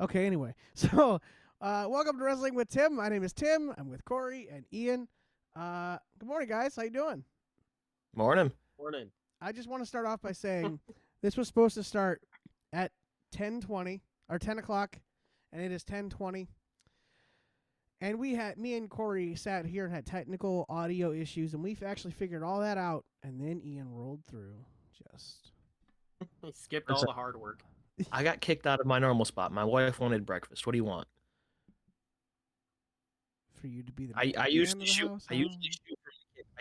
Okay, anyway. So, welcome to Wrestling with Tim. My name is Tim. I'm with Corey and Ian. Good morning, guys. How you doing? Morning. Morning. I just want to start off by saying this was supposed to start at 10:20 or 10 o'clock, and it is 10:20. And me and Corey sat here and had technical audio issues, and we've actually figured all that out. And then Ian rolled through. Just He skipped all Listen, the hard work. I got kicked out of my normal spot. My wife wanted breakfast. What do you want? for you to be the I man usually of the shoot. house. I usually shoot.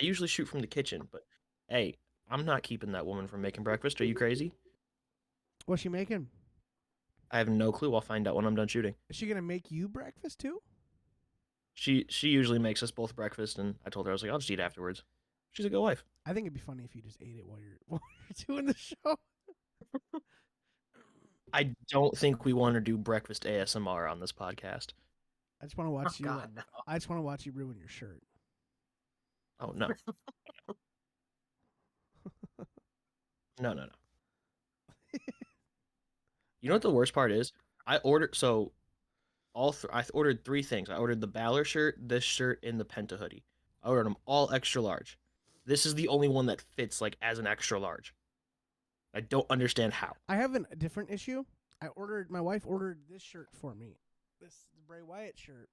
I usually shoot from the kitchen, but hey, I'm not keeping that woman from making breakfast. Are you crazy? What's she making? I have no clue. I'll find out when I'm done shooting. Is she gonna make you breakfast too? She usually makes us both breakfast, and I told her I was like, I'll just eat afterwards. She's a good wife. I think it'd be funny if you just ate it while you're while you're doing the show. I don't think we want to do breakfast ASMR on this podcast. I just want to Oh watch you. God, no. I just want to watch you ruin your shirt. Oh no, no. You know what the worst part is? I ordered I ordered three things. I ordered the Balor shirt, this shirt, and the Penta hoodie. I ordered them all extra large. This is the only one that fits like as an extra large. I don't understand how. I have a different issue. My wife ordered this shirt for me. This Bray Wyatt shirt,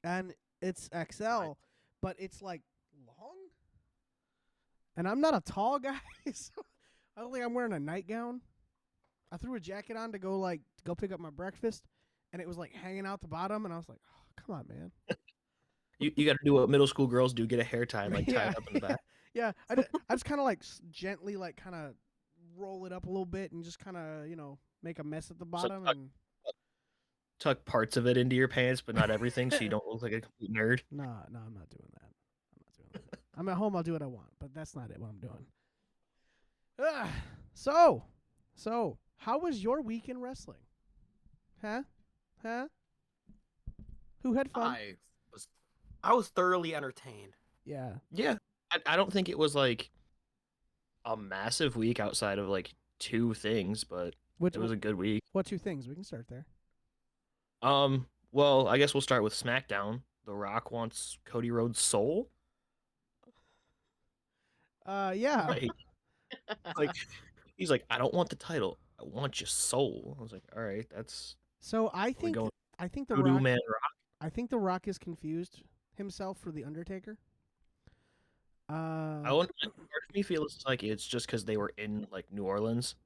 and it's XL, but it's like long. And I'm not a tall guy, so I don't think I'm wearing a nightgown. I threw a jacket on to go pick up my breakfast, and it was like hanging out the bottom, and I was like, oh, come on, man. You got to do what middle school girls do: get a hair tie and like tie Yeah, it up in the back. yeah. I just kind of like gently like kind of roll it up a little bit and just kind of make a mess at the bottom and Tuck parts of it into your pants, but not everything, so you don't look like a complete nerd. no, I'm not doing that. I'm not doing that. I'm at home. I'll do what I want, but that's not it. What I'm doing. Ah, so how was your week in wrestling? Huh? Who had fun? I was thoroughly entertained. Yeah. Yeah, I don't think it was like a massive week outside of like two things, but Which it was a good week. what two things? We can start there. Well, I guess we'll start with SmackDown. The Rock wants Cody Rhodes' soul. Yeah. Like, like he's like, I don't want the title. I want your soul. I was like, all right, that's So I we think going I think the Voodoo Rock Man Rock. I think the Rock is confused himself for the Undertaker. I want part of me feels like it's just because they were in like New Orleans.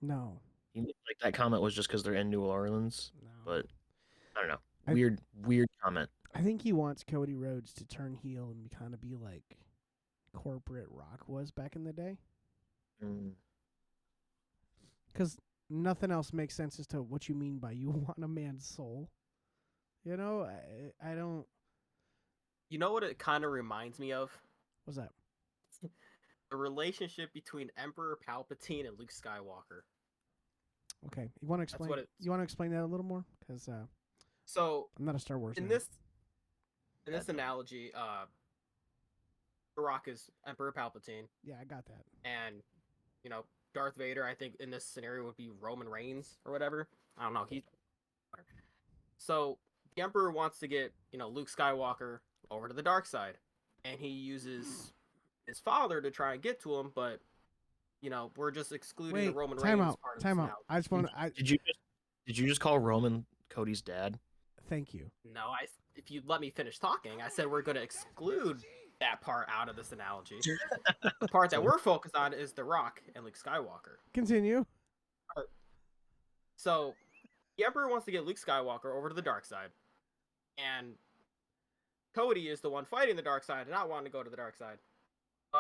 No. Like that comment was just because they're in New Orleans, No. but I don't know. I- Weird comment. I think he wants Cody Rhodes to turn heel and kind of be like corporate Rock was back in the day. Mm. Because nothing else makes sense as to what you mean by you want a man's soul. You know, I don't. You know what it kind of reminds me of? What's that? The relationship between Emperor Palpatine and Luke Skywalker. Okay, you want to explain? what it- You want to explain that a little more? Because So I'm not a Star Wars. in nerd. this analogy, The Rock is Emperor Palpatine, Yeah, I got that. and Darth Vader. I think in this scenario would be Roman Reigns or whatever. I don't know. So the Emperor wants to get Luke Skywalker over to the dark side, and he uses his father to try and get to him, but we're just excluding the Wait, Roman time Reigns out, part of time this out. analogy. I just want to. Did you just call Roman Cody's dad? Thank you. No, if you let me finish talking, I said we're going to exclude that part out of this analogy. The part that we're focused on is The Rock and Luke Skywalker. Continue. So the Emperor wants to get Luke Skywalker over to the dark side, and Cody is the one fighting the dark side and not wanting to go to the dark side. So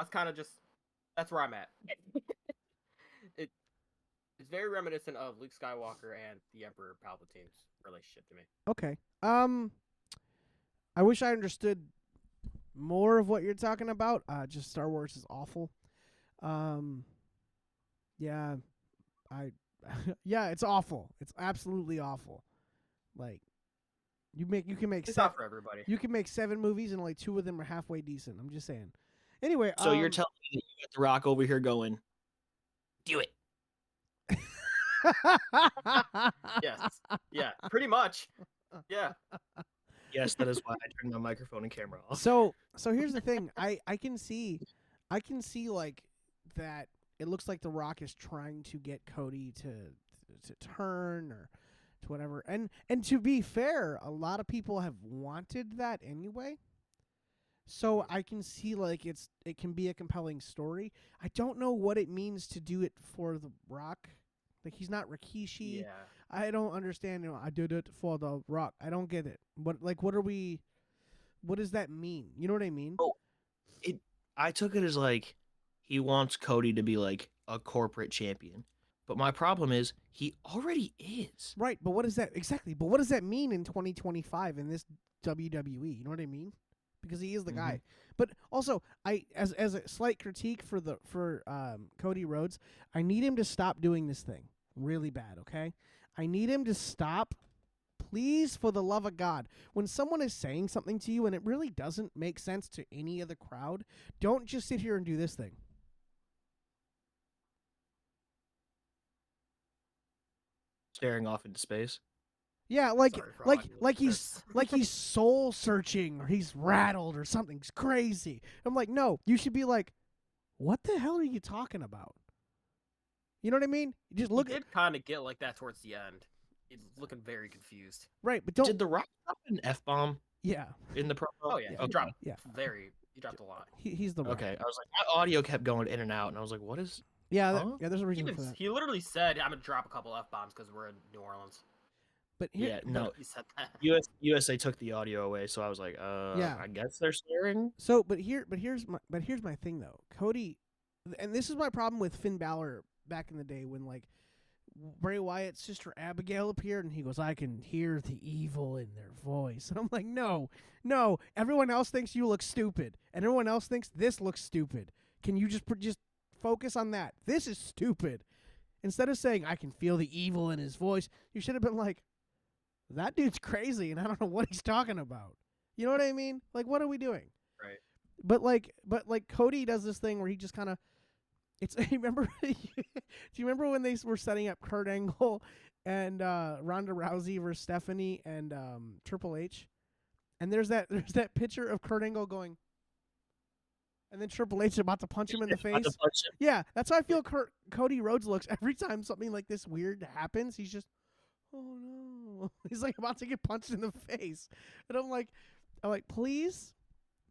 that's where I'm at. It's very reminiscent of Luke Skywalker and the Emperor Palpatine's relationship to me. Okay. I wish I understood more of what you're talking about. Just Star Wars is awful. Yeah, yeah, it's awful. It's absolutely awful. Like, you can make It's not for everybody. you can make 7 movies and only 2 of them are halfway decent. I'm just saying. Anyway, So you're telling me that you got The Rock over here going, do it. Yes. Yeah. Pretty much. Yeah. Yes, that is why I turned my microphone and camera off. So here's the thing. I can see like that it looks like The Rock is trying to get Cody to turn or to whatever. And to be fair, a lot of people have wanted that anyway. So I can see like it can be a compelling story. I don't know what it means to do it for The Rock. Like he's not Rikishi. Yeah. I don't understand. I did it for The Rock. I don't get it. What are we? What does that mean? You know what I mean? Oh, I took it as like he wants Cody to be like a corporate champion. But my problem is he already is. Right, but what does that exactly? But what does that mean in 2025 in this WWE? You know what I mean? Because he is the guy. But also, I as a slight critique for Cody Rhodes, I need him to stop doing this thing really bad. Okay, I need him to stop. Please, for the love of God, when someone is saying something to you and it really doesn't make sense to any of the crowd, don't just sit here and do this thing. Staring off into space. Yeah, like Sorry for all you listeners. like he's soul searching or he's rattled or something's crazy. I'm like, no, you should be like, what the hell are you talking about? You know what I mean? You just look He did kind of get like that towards the end. He's looking very confused. right, but don't. Did The Rock drop an F-bomb Yeah, in the promo? Oh yeah, Yeah. he Okay. dropped. Yeah. He dropped a lot. he's the Rock. Okay, I was like, my audio kept going in and out, and I was like, what is? Yeah, Huh? yeah. There's a reason for that. He literally said, "I'm gonna drop a couple f-bombs because we're in New Orleans." But here, Yeah, no. He said that. USA took the audio away, so I was like, Yeah. I guess they're swearing. So, here's my thing though. Cody, and this is my problem with Finn Balor back in the day when like Bray Wyatt's sister Abigail appeared and he goes, "I can hear the evil in their voice," and I'm like, no, everyone else thinks you look stupid, and everyone else thinks this looks stupid. Can you just focus on that? This is stupid. Instead of saying I can feel the evil in his voice, you should have been like, that dude's crazy and I don't know what he's talking about. You know what I mean? Like, what are we doing? Right. But like Cody does this thing where he just kind of, it's remember do you remember when they were setting up Kurt Angle and Ronda Rousey versus Stephanie and Triple H, and there's that picture of Kurt Angle going, and then Triple H is about to punch him in the face. Yeah, that's how I feel Cody Rhodes looks every time something like this weird happens. He's just, oh no, he's like about to get punched in the face, and I'm like, please.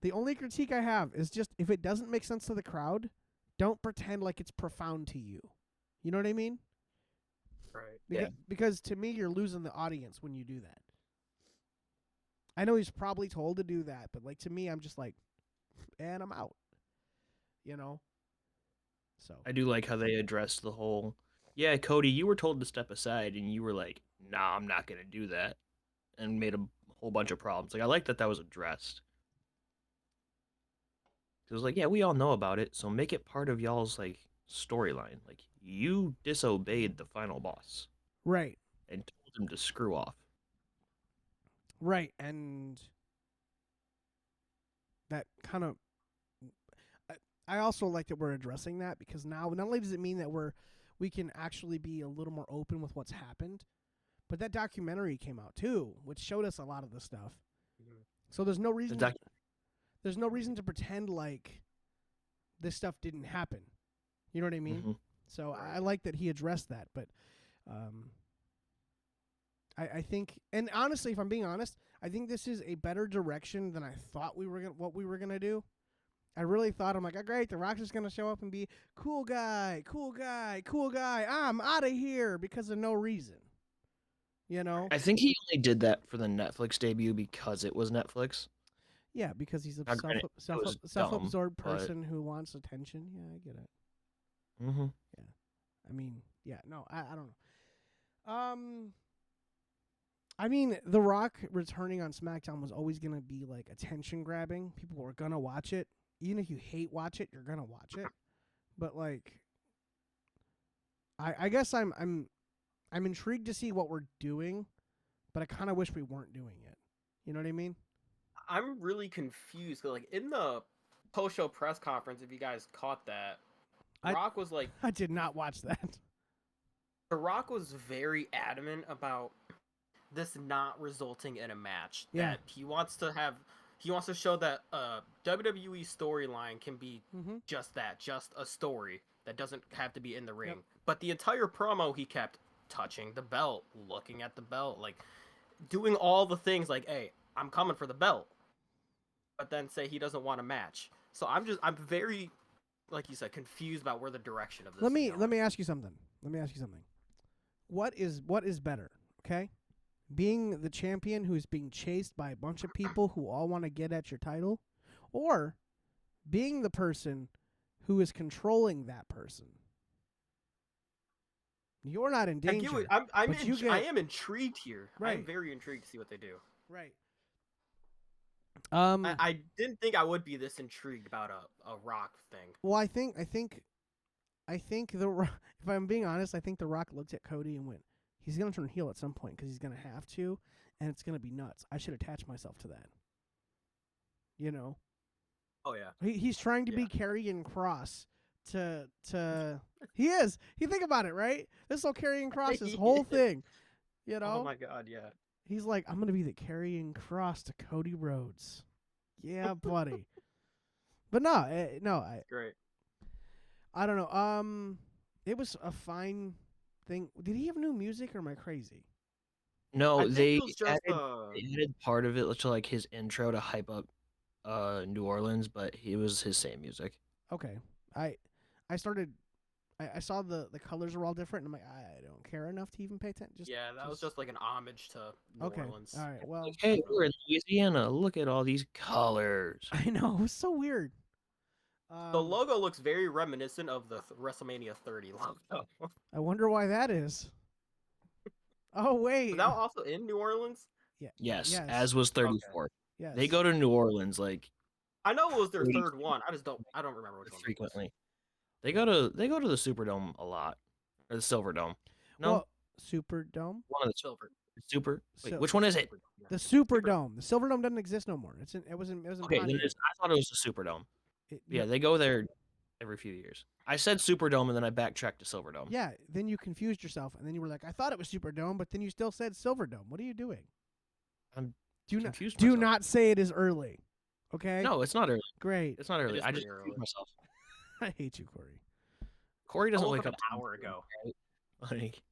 The only critique I have is just if it doesn't make sense to the crowd, don't pretend like it's profound to you. You know what I mean? Right. Because to me, you're losing the audience when you do that. I know he's probably told to do that, but like to me, I'm just like, and I'm out. You know? So I do like how they addressed the whole, yeah, Cody, you were told to step aside, and you were like, nah, I'm not going to do that, and made a whole bunch of problems. Like, I like that was addressed. It was like, yeah, we all know about it, so make it part of y'all's, like, storyline. Like, you disobeyed the final boss. right. And told him to screw off. Right, and that kind of, I also like that we're addressing that because now not only does it mean that we can actually be a little more open with what's happened, but that documentary came out too, which showed us a lot of the stuff. Mhm. So there's no reason there's no reason to pretend like this stuff didn't happen. You know what I mean? Mm-hmm. So Right. I like that he addressed that, but I think, and honestly, if I'm being honest, I think this is a better direction than I thought we were gonna do. I really thought, I'm like, oh, great, The Rock's just gonna show up and be cool guy. I'm out of here because of no reason. You know? I think he only did that for the Netflix debut because it was Netflix. Yeah, because he's a Now, granted, it was self-absorbed dumb, but- person who wants attention. Yeah, I get it. Mm-hmm. I mean, yeah, no, I don't know. I mean, The Rock returning on SmackDown was always gonna be like attention grabbing. People were gonna watch it, even if you watch it, you're gonna watch it. But like, I guess I'm intrigued to see what we're doing, but I kind of wish we weren't doing it. You know what I mean? I'm really confused. 'Cause, like in the post-show press conference, if you guys caught that, Rock was like, I did not watch that. The Rock was very adamant about this not resulting in a match. Yeah. That he wants to show that WWE storyline can be Mm-hmm. just that, just a story that doesn't have to be in the ring. Yep. But the entire promo he kept touching the belt, looking at the belt, like doing all the things like, hey, I'm coming for the belt. But then say he doesn't want a match. So I'm very, like you said, confused about where the direction of this Let is me going. ask you something. What is better? Okay, being the champion who's being chased by a bunch of people who all want to get at your title, or being the person who is controlling that person. You're not in I get danger. what, but you get I am intrigued here. Right. I'm very intrigued to see what they do. right. I didn't think I would be this intrigued about a Rock thing. Well, I think the if I'm being honest, I think the Rock looked at Cody and went, he's gonna turn heel at some point because he's gonna have to, and it's gonna be nuts. I should attach myself to that. You know, Oh yeah. he's trying to be Karrion Kross to he is. He think about it, right? This will Karrion Kross his whole thing. You know, Oh my god, yeah. he's like, I'm gonna be the Karrion Kross to Cody Rhodes. Yeah, buddy. But no, Great. I don't know. It was a fine thing. Did he have new music, or am I crazy? No, I think they it was just added part of it to like his intro to hype up New Orleans, but it was his same music. Okay, I started. I saw the colors were all different, and I'm like, I don't care enough to even pay attention. yeah, that was just like an homage to New okay. Orleans. All right. Well, Like, hey, we're in Louisiana. Look at all these colors. I know it was so weird. The logo looks very reminiscent of the WrestleMania 30 logo. I wonder why that is. Oh wait. Was that also in New Orleans? Yeah. Yes, as was 34. Yes. They go to New Orleans like I know it was their 30 third one. I don't remember which one. frequently. They go to the Superdome a lot, or the Silverdome. No, Well, Superdome. one of the Silver. Super. Wait, So- which one is it? The Superdome. The Silverdome doesn't exist no more. It was in Okay, then Pontiac. I thought it was the Superdome. It- Yeah, they go there every few years. I said Superdome and then I backtracked to Silverdome. Yeah, then you confused yourself, and then you were like, "I thought it was Superdome," but then you still said Silverdome. What are you doing? I'm do not confused do myself. not say it is early. Okay. No, it's not early. Great. It's not early. is I just pretty confused early. myself. I hate you, Corey. Corey I doesn't woke wake up up an hour ago. Like,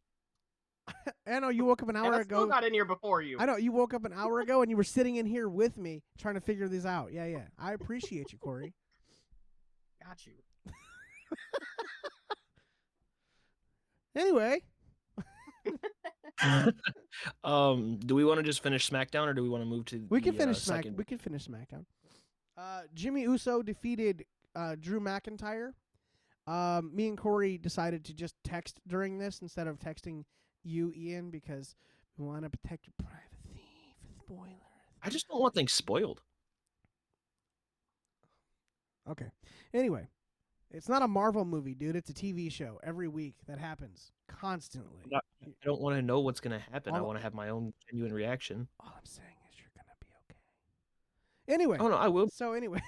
I know you woke up an And hour I still ago. got in here before you. I know you woke up an hour ago, and you were sitting in here with me trying to figure this out. Yeah, yeah. I appreciate you, Corey. Got you. Anyway, do we want to just finish SmackDown or do we want to move to we can the, finish second? We can finish SmackDown. Jimmy Uso defeated Drew McIntyre. Me and Corey decided to just text during this instead of texting you, Ian, because we want to protect your privacy. Spoiler. I just don't want things spoiled. Okay. Anyway, it's not a Marvel movie, dude. It's a TV show every week that happens constantly. I don't want to know what's going to happen. I All- want to have my own genuine reaction. All I'm saying is you're gonna be okay. Anyway. Oh, no, I will. So, anyways,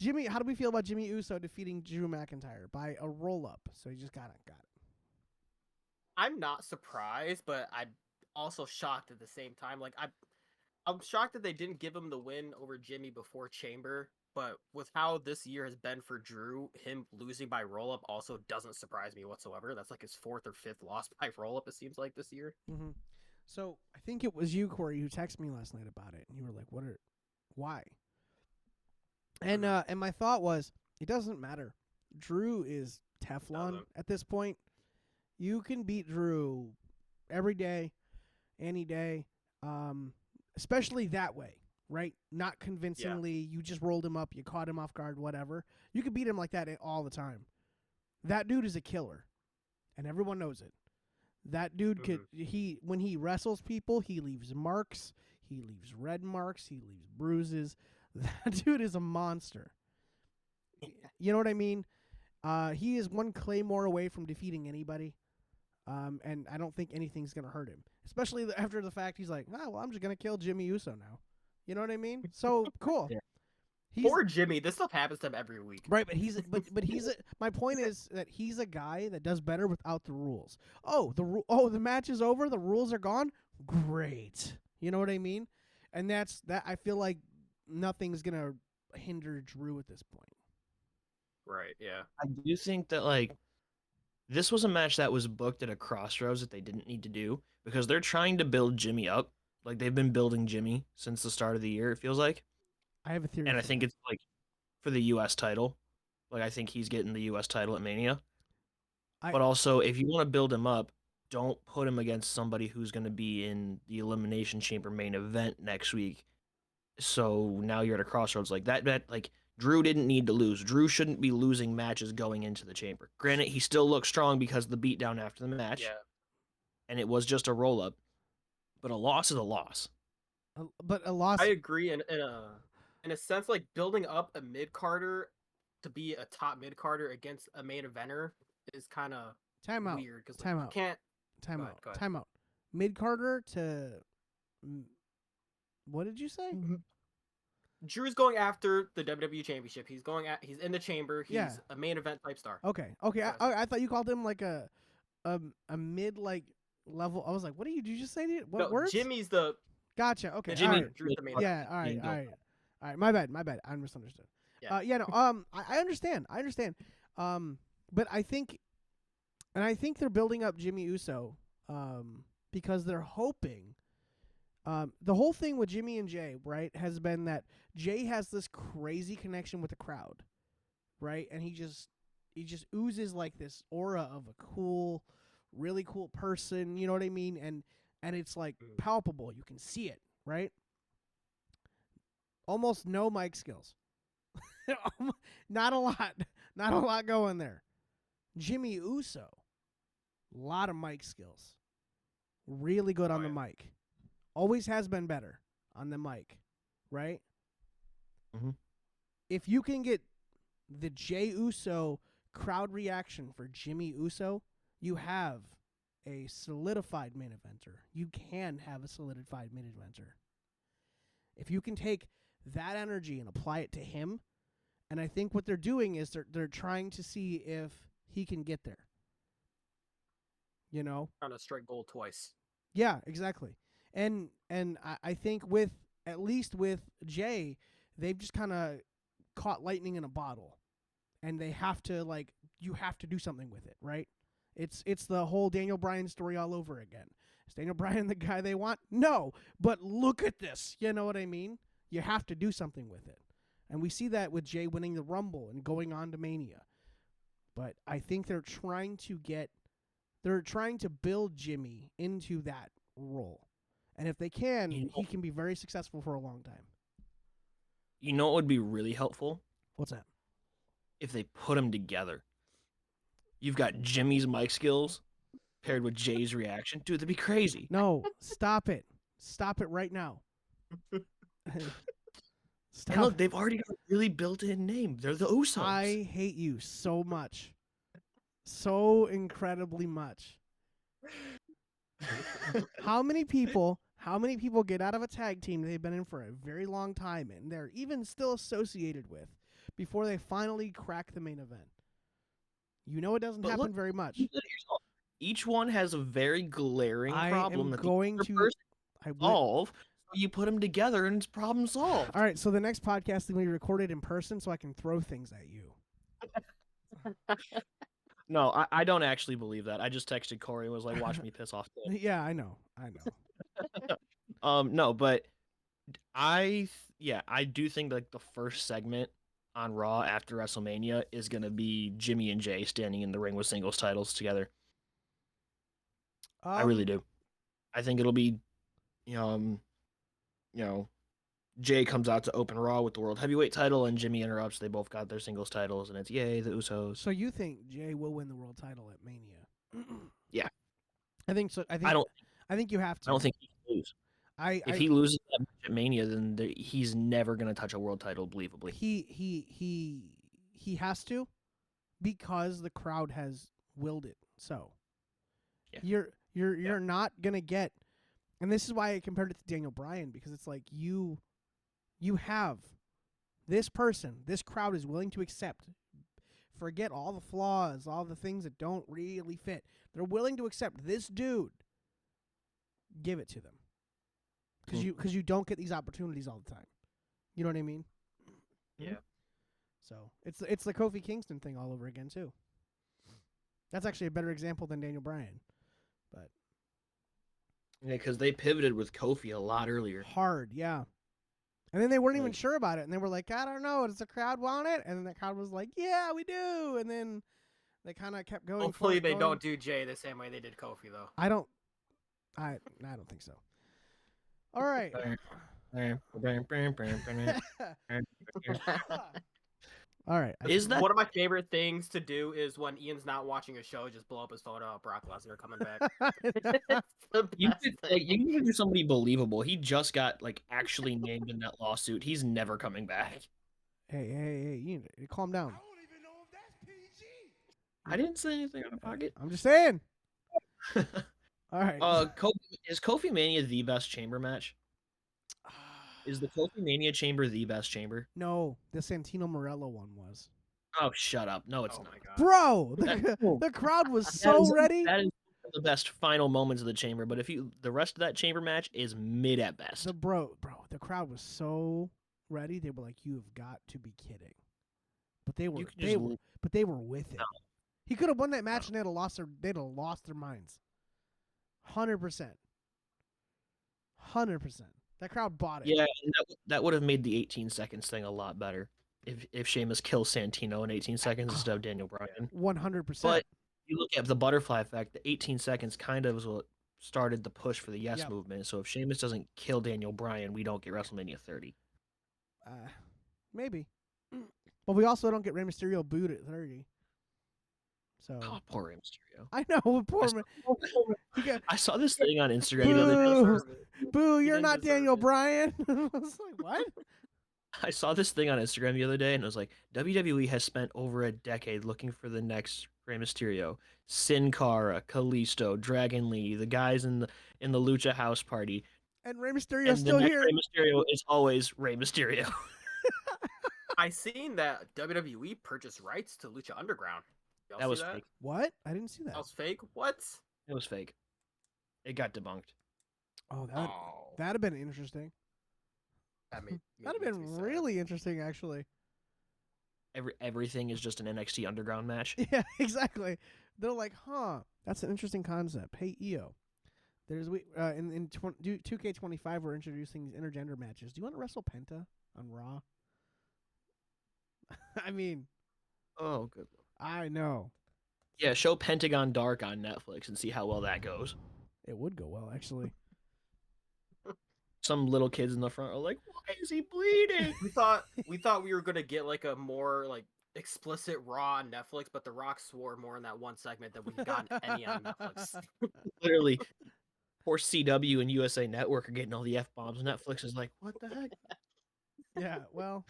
Jimmy, how do we feel about Jimmy Uso defeating Drew McIntyre by a roll up? So he just got it. I'm not surprised, but I'm also shocked at the same time. Like I'm shocked that they didn't give him the win over Jimmy before Chamber. But with how this year has been for Drew, him losing by roll up also doesn't surprise me whatsoever. That's like his fourth or fifth loss by roll up. It seems like this year. Mm-hmm. So I think it was you, Corey, who texted me last night about it, and you were like, why?" And my thought was, it doesn't matter. Drew is Teflon Doesn't. at this point. You can beat Drew every day, any day, especially that way, right? Not convincingly. You just rolled him up, you caught him off guard, whatever. You can beat him like that all the time. That dude is a killer, and everyone knows it. That dude could when he wrestles people, he leaves marks. He leaves red marks. He leaves bruises. That dude is a monster. You know what I mean? He is one claymore away from defeating anybody. And I don't think anything's going to hurt him. Especially after the fact he's like, well, I'm just going to kill Jimmy Uso now. You know what I mean? So, cool. Yeah. Poor Jimmy. This stuff happens to him every week. Right, but my point is that he's a guy that does better without the rules. The match is over, the rules are gone. Great. You know what I mean? And that I feel like nothing's going to hinder Drew at this point. Right, yeah. I do think that like this was a match that was booked at a crossroads that they didn't need to do because they're trying to build Jimmy up. Like they've been building Jimmy since the start of the year, it feels like. I have a theory. And I think it's like for the US title. Like I think he's getting the US title at Mania. But also if you want to build him up, don't put him against somebody who's going to be in the Elimination Chamber main event next week. So now you're at a crossroads like that like Drew didn't need to lose. Drew shouldn't be losing matches going into the chamber. Granted, he still looked strong because of the beatdown after the match. Yeah. And it was just a roll up. But a loss is a loss. But a loss. I agree in a sense, like building up a mid carder to be a top mid carder against a main eventer is kind of weird because like, you can't. Time out. Mid carder to. What did you say? Drew's going after the WWE Championship. He's in the chamber. He's a main event type star. Okay. I thought you called him like a mid like level. I was like, what did you just say? What words? Jimmy's the. Gotcha. Okay. Drew's the main. Yeah. All right. My bad. I misunderstood. Yeah. I understand. But I think they're building up Jimmy Uso, because they're hoping. The whole thing with Jimmy and Jay, right, has been that Jay has this crazy connection with the crowd, right, and he just oozes like this aura of a cool, really cool person. You know what I mean? And it's like palpable. You can see it, right? Almost no mic skills. Not a lot going there. Jimmy Uso, a lot of mic skills. Really good on the mic. Always has been better on the mic, right? Mm-hmm. If you can get the Jey Uso crowd reaction for Jimmy Uso, you have a solidified main eventer. You can have a solidified main eventer. If you can take that energy and apply it to him, and I think what they're doing is they're trying to see if he can get there. You know? Trying to strike gold twice. Yeah, exactly. And I think at least with Jay, they've just kind of caught lightning in a bottle, and they have to you have to do something with it, right? It's the whole Daniel Bryan story all over again. Is Daniel Bryan the guy they want? No, but look at this. You know what I mean? You have to do something with it, and we see that with Jay winning the Rumble and going on to Mania. But I think they're trying to build Jimmy into that role. And if they can, he can be very successful for a long time. You know what would be really helpful? What's that? If they put them together. You've got Jimmy's mic skills paired with Jay's reaction. Dude, that'd be crazy. No, stop it. Stop it right now. Stop. And look, they've already got a really built-in name. They're the Usos. I hate you so much. So incredibly much. How many people get out of a tag team they've been in for a very long time and they're even still associated with before they finally crack the main event? You know it doesn't happen very much. Each one has a very glaring problem that solve. So you put them together and it's problem solved. All right, so the next podcast is going to be recorded in person so I can throw things at you. No, I don't actually believe that. I just texted Corey and was like, watch me piss off. Yeah, I know. No, but I do think like the first segment on Raw after WrestleMania is going to be Jimmy and Jay standing in the ring with singles titles together. I really do. I think it'll be, Jay comes out to open Raw with the World Heavyweight title and Jimmy interrupts. They both got their singles titles and it's yay, the Usos. So you think Jay will win the world title at Mania? Yeah. I think so. I think you have to. I don't think he can lose. If he loses that match at Mania, then he's never going to touch a world title believably. He has to, because the crowd has willed it. So yeah. You're not gonna get, and this is why I compared it to Daniel Bryan, because it's like you have this crowd is willing to accept. Forget all the flaws, all the things that don't really fit. They're willing to accept this dude. Give it to them, because you don't get these opportunities all the time. You know what I mean? Yeah. So it's the Kofi Kingston thing all over again too. That's actually a better example than Daniel Bryan, but Yeah, because they pivoted with Kofi a lot earlier. hard, yeah. And then they weren't even Like- sure about it, and they were like, I don't know, does the crowd want it? And then the crowd was like, yeah, we do. And then they kind of kept going. Hopefully they don't do Jay the same way they did Kofi though. I don't think so. All right. All right. Is that One of my favorite things to do is when Ian's not watching a show, just blow up his photo of Brock Lesnar coming back. It's the you best could thing. you can do somebody believable? He just got actually named in that lawsuit. He's never coming back. Hey, you need to calm down. I didn't say anything out of pocket. I'm just saying. All right. Is Kofi Mania the best chamber match? Is the Kofi Mania chamber the best chamber? No, the Santino Morello one was. Oh, shut up! No, it's Oh not. my god. Bro, That- the crowd was so ready. That is the best final moments of the chamber. But the rest of that chamber match is mid at best. The crowd was so ready. They were like, "You have got to be kidding!" But they were, You can just they were with it. No. He could have won that match and they'd have lost their minds. 100%. 100%. That crowd bought it. Yeah, and that would have made the 18 seconds thing a lot better if Sheamus kills Santino in 18 seconds instead of Daniel Bryan. 100%. But you look at the butterfly effect, the 18 seconds kind of was what started the push for the yes Yep. movement. So if Sheamus doesn't kill Daniel Bryan, we don't get WrestleMania 30. Maybe. But we also don't get Rey Mysterio booed at 30. So Oh, poor Rey Mysterio. I know, poor man. He got, I saw this thing on Instagram the other day. boo, you're didn't not deserve Daniel it. Bryan. I was like, what? I saw this thing on Instagram the other day, and it was like WWE has spent over a decade looking for the next Rey Mysterio, Sin Cara, Kalisto, Dragon Lee, the guys in the Lucha House Party, And Rey Mysterio's and the still next here. Rey Mysterio is always Rey Mysterio. I seen that WWE purchased rights to Lucha Underground. Y'all That see was fake. What? I didn't see that. That was fake. What? It was fake. It got debunked. Oh, Oh, that'd have been interesting. that'd That'd have been really interesting, actually. Everything is just an NXT Underground match. Yeah, exactly. They're like, huh, that's an interesting concept. Hey, EO, in 2K25 we're introducing these intergender matches. Do you want to wrestle Penta on Raw? I mean, Oh, good. I know Yeah, show Pentagon Dark on Netflix and see how well that goes. it would go well, actually. Some little kids in the front are like, "Why is he bleeding?" We thought we were gonna get a more explicit Raw on Netflix, but The Rock swore more in that one segment than we've gotten any on Netflix. Literally, poor CW and USA Network are getting all the F-bombs. Netflix is like, "What the heck?" Yeah, well,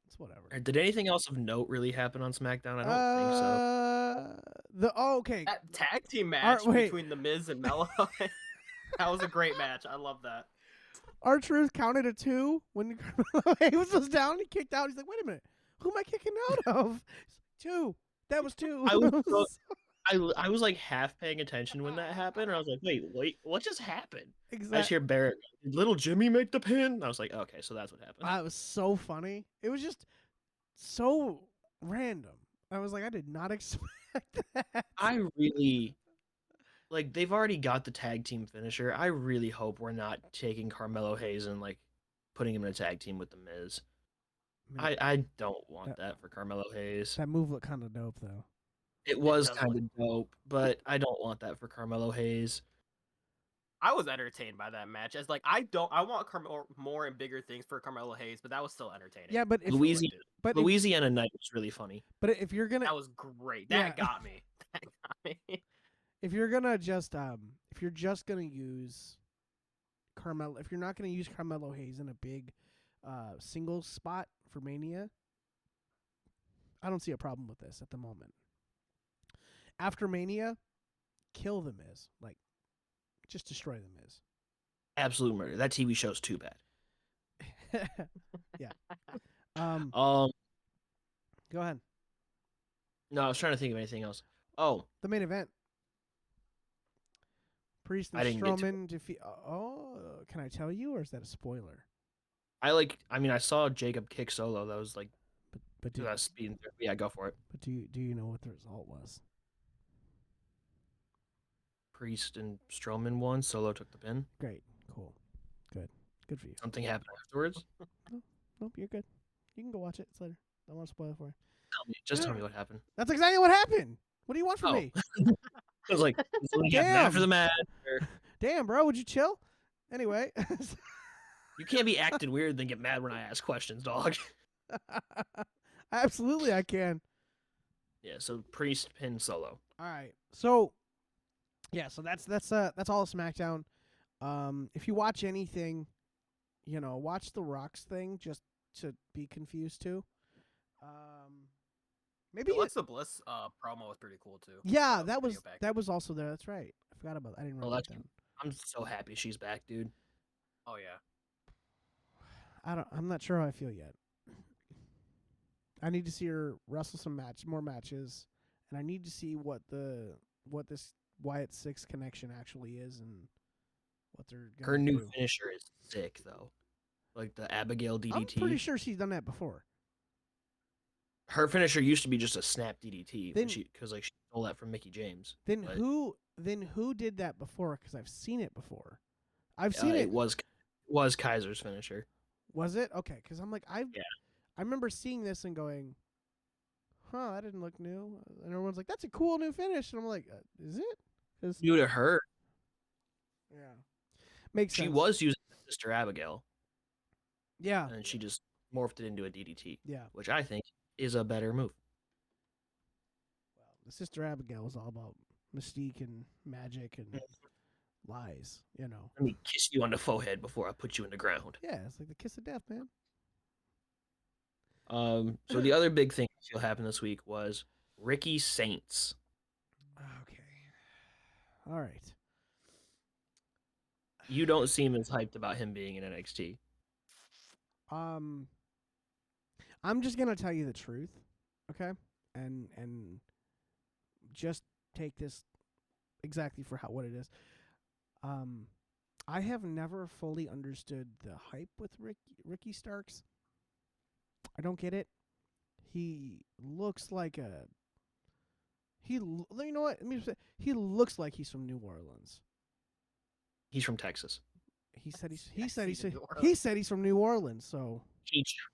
it's whatever. Did anything else of note really happen on SmackDown? I don't think so. Okay. That tag team match wait. between The Miz and Mello, that was a great match. I love that. R-Truth counted a 2 when Carmelo Hayes was down. He kicked out. He's like, wait a minute. Who am I kicking out of? 2. That was 2. I was like half paying attention when that happened, and I was like, wait, what just happened? I just Exactly. hear Barrett, "Did little Jimmy make the pin?" And I was like, okay, so that's what happened. That was so funny. It was just so random. I was like, I did not expect that. I really they've already got the tag team finisher. I really hope we're not taking Carmelo Hayes and putting him in a tag team with the Miz. Man, I don't want that for Carmelo Hayes. that move looked kind of dope, though. It was does kind of dope, but I don't want that for Carmelo Hayes. I was entertained by that match. As I want more and bigger things for Carmelo Hayes, but that was still entertaining. Yeah, but if Louisiana Night was really funny. but if you're gonna That was great. Yeah. That got me. That got me. if you're gonna just if you're just gonna use Carmelo, if you're not gonna use Carmelo Hayes in a big singles spot for Mania, I don't see a problem with this at the moment. After Mania, kill the Miz, just destroy the Miz. Absolute murder. That TV show's too bad. Yeah. Um, Um, go ahead. no, I was trying to think of anything else. Oh, The main event. Priest and I didn't get to it. Strowman defeat. Oh, can I tell you, or is that a spoiler? I mean, I saw Jacob kick Solo. That was like, But do that's speeding through. Yeah, go for it. do you know what the result was? Priest and Strowman won. Solo took the pin. Great, cool, good for you. Something happened afterwards. No, nope, you're good. You can go watch it. It's later. Don't want to spoil it for you. Just tell me what happened. That's exactly what happened. What do you want from Oh. me? I was like, something happened Damn. after the match. Or... Damn, bro, would you chill? Anyway. You can't be acting weird and then get mad when I ask questions, dog. Absolutely, I can. Yeah, so Priest pin Solo. All right. So, yeah. So that's all of SmackDown. If you watch anything, watch the Rock's thing just to be confused too. Maybe The Alexa Bliss promo was pretty cool too. yeah, Video package. that was also there. That's right. I forgot about that. I didn't write that down. I'm so happy she's back, dude. Oh yeah. I'm not sure how I feel yet. I need to see her wrestle more matches, and I need to see what this Wyatt 6 connection actually is and what they're gonna Her new do. finisher is sick though, like the Abigail DDT. I'm pretty sure she's done that before. Her finisher used to be just a snap DDT, Then- because like she stole that from Mickey James. Then But, who did that before? Because I've seen it before. I've seen it it. was Kaiser's finisher. Was it okay? Because I'm like I Yeah. remember seeing this and going, huh, that didn't look new. And everyone's like, that's a cool new finish. And I'm like, is it? 'Cause- New to her, yeah, makes sense. she was using Sister Abigail, Yeah, and then she just morphed it into a DDT, yeah. which I think is a better move. Well, the Sister Abigail was all about mystique and magic and lies. Let me kiss you on the forehead before I put you in the ground. Yeah, it's like the kiss of death, man. So the other big thing I feel happened this week was Ricky Saints. Okay. All right. You don't seem as hyped about him being in NXT. I'm just gonna tell you the truth, okay? And just take this exactly for what it is. I have never fully understood the hype with Ricky Starks. I don't get it. He looks like you know what? Let me just say, he looks like he's from New Orleans. He's from Texas. He said He's from New Orleans, so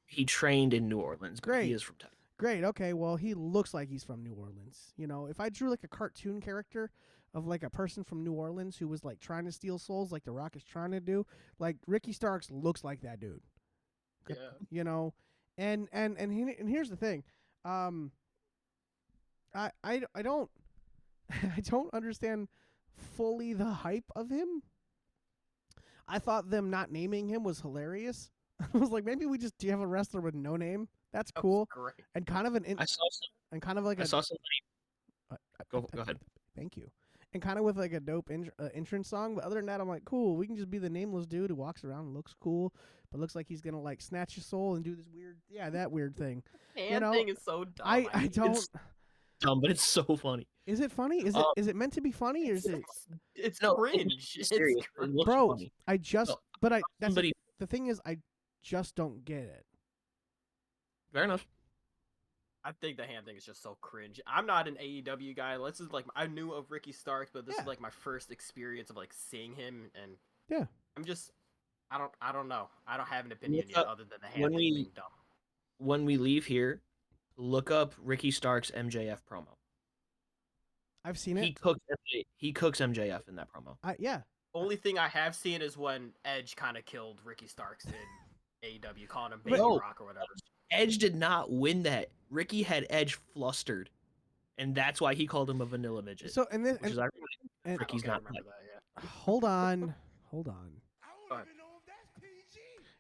He trained in New Orleans. But Great. He is from Texas. great. Okay, well, he looks like he's from New Orleans. If I drew like a cartoon character of like a person from New Orleans who was like trying to steal souls, like The Rock is trying to do, like Ricky Starks looks like that dude. Yeah. And here's the thing, I don't I don't understand fully the hype of him. I thought them not naming him was hilarious. I was like, maybe we just do you have a wrestler with no name? That's That was cool. Great. And kind of I saw somebody. Go ahead. Thank you. And kind of with like a dope entrance song, but other than that, I'm like, cool. We can just be the nameless dude who walks around and looks cool, but looks like he's gonna like snatch your soul and do this that weird thing. Hand know, thing is so dumb. I hate it. don't. Dumb, but it's so funny. Is it funny? Is it meant to be funny or is it? It's No, cringe. It's serious. It cringe. looks Bro, funny. I just. No, But I. That's Somebody. the thing is, I just don't get it. Fair enough. I think the hand thing is just so cringe. I'm not an AEW guy. This is like I knew of Ricky Starks, but this Yeah. is like my first experience of like seeing him, and Yeah. I'm just I don't know. I don't have an opinion Look yet up- other than the hand when thing we- being dumb. When we leave here, look up Ricky Stark's MJF promo. I've seen He it. cooks MJF in that promo. Yeah. Only thing I have seen is when Edge kind of killed Ricky Starks in AEW, calling him But- Baby No. Rock or whatever. Edge did not win that. Ricky had Edge flustered, and that's why he called him a vanilla midget. So and this which is ironic. and, Ricky's Okay, I not remember that. Yeah. hold on. Go ahead.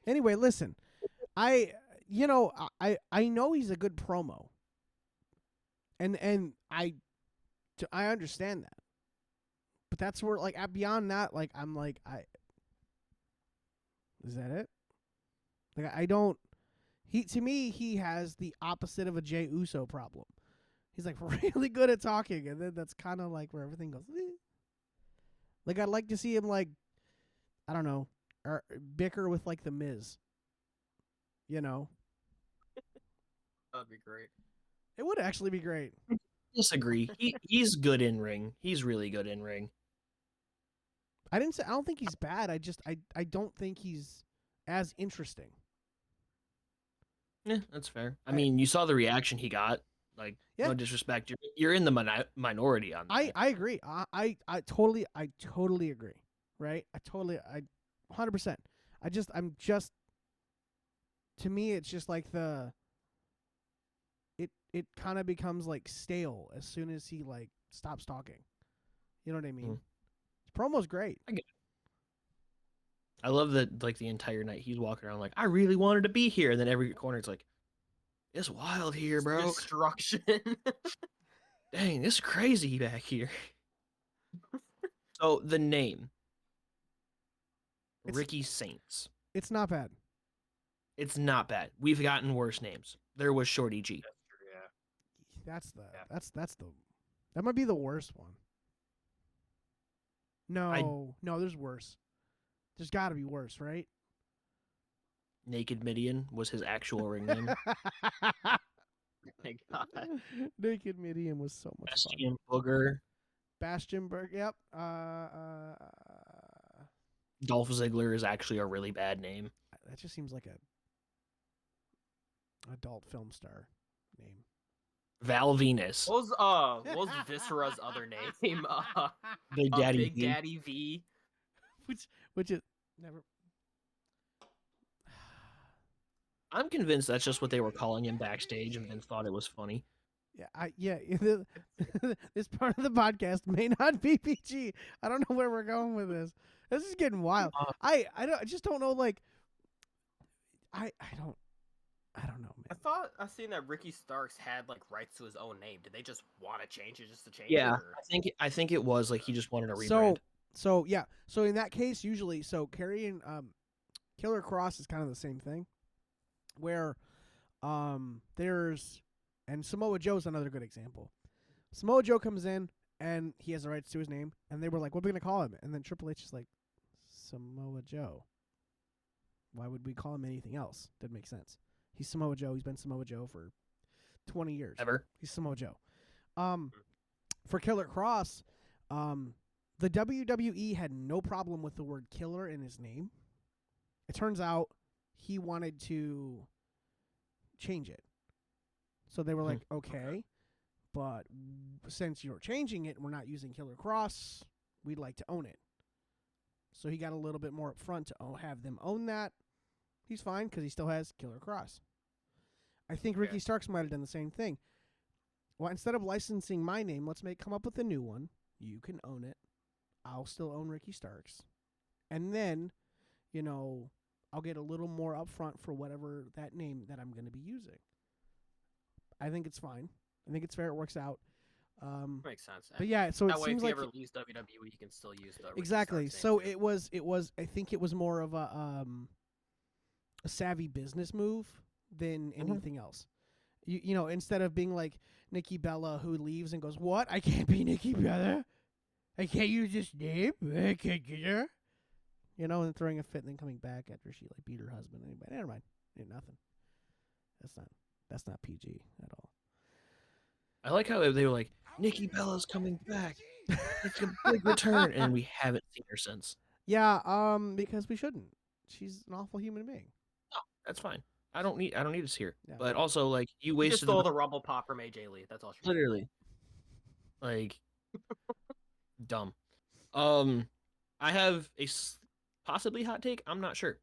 Anyway, listen. I know he's a good promo. And I understand that. But that's where like beyond that, like I'm like is that it? Like I don't To me, he has the opposite of a Jey Uso problem. He's like really good at talking, and then that's kind of like where everything goes. "Eh." Like I'd like to see him like, I don't know, or bicker with like the Miz. You know, That'd be great. it would actually be great. Disagree. He's good in ring. He's really good in ring. I didn't say I don't think he's bad. I don't think he's as interesting. Yeah, that's fair. I mean, you saw the reaction he got. Like, Yeah. no disrespect, you're in the minority on that. I agree. I totally agree. Right? I 100%. I'm just to me it's just like it kind of becomes like stale as soon as he like stops talking. You know what I mean? His promo's great. I get it. I love that like the entire night he's walking around like I really wanted to be here, and then every corner it's like it's wild here, bro. Destruction. Dang, it's crazy back here. So the name Ricky Saints. It's not bad. It's not bad. We've gotten worse names. There was Shorty G. That's true, yeah. That's the that might be the worst one. No, there's worse. There's got to be worse, right? Naked Midian was his actual ring name. Thank God. Naked Midian was so much fun. Bastion Booger. Bastionberg, yep. Dolph Ziggler is actually a really bad name. That just seems like a adult film star name. Val Venus. What was Viscera's other name? Big Daddy Big V. Daddy V. Which is never. I'm convinced that's just what they were calling him backstage, and Vince thought it was funny. Yeah. This part of the podcast may not be PG. I don't know where we're going with this. This is getting wild. I just don't know. Like, I don't know, man. I thought I seen that Ricky Starks had like rights to his own name. Did they just want to change it just to change it? Yeah, Or? I think it was like he just wanted a rebrand. So in that case, usually, carrying Killer Cross is kind of the same thing, where there's and Samoa Joe's another good example. Samoa Joe comes in and he has the rights to his name, and they were like, "What are we gonna call him?" And then Triple H is like, "Samoa Joe. Why would we call him anything else? Didn't make sense. He's Samoa Joe. He's been Samoa Joe for 20 years. Ever. He's Samoa Joe." For Killer Cross, the WWE had no problem with the word killer in his name. It turns out he wanted to change it. So they were like, okay, but since you're changing it and we're not using Killer Cross, we'd like to own it. So he got a little bit more up front to have them own that. He's fine because he still has Killer Cross. I think Ricky Starks might have done the same thing. Well, instead of licensing my name, let's come up with a new one. You can own it. I'll still own Ricky Starks. And then, I'll get a little more upfront for whatever that name that I'm going to be using. I think it's fine. I think it's fair. It works out. Makes sense. But yeah, so that it way, seems if you like ever leave WWE, you can still use the Ricky exactly. Starks So name, too. it was. I think it was more of a savvy business move than anything else. Instead of being like Nikki Bella who leaves and goes, "What? I can't be Nikki Bella. I can't use this name. I can't get her." And throwing a fit and then coming back after she like beat her husband. Anyway, never mind. Nothing. That's not PG at all. I like how they were like, Nikki Bella's coming back. It's a big return, and we haven't seen her since. Yeah, because we shouldn't. She's an awful human being. No, that's fine. I don't need to see her. Yeah. But also, like, you She wasted just stole the Rumble pop from AJ Lee. That's all she literally. Like, dumb. I have a possibly hot take. I'm not sure.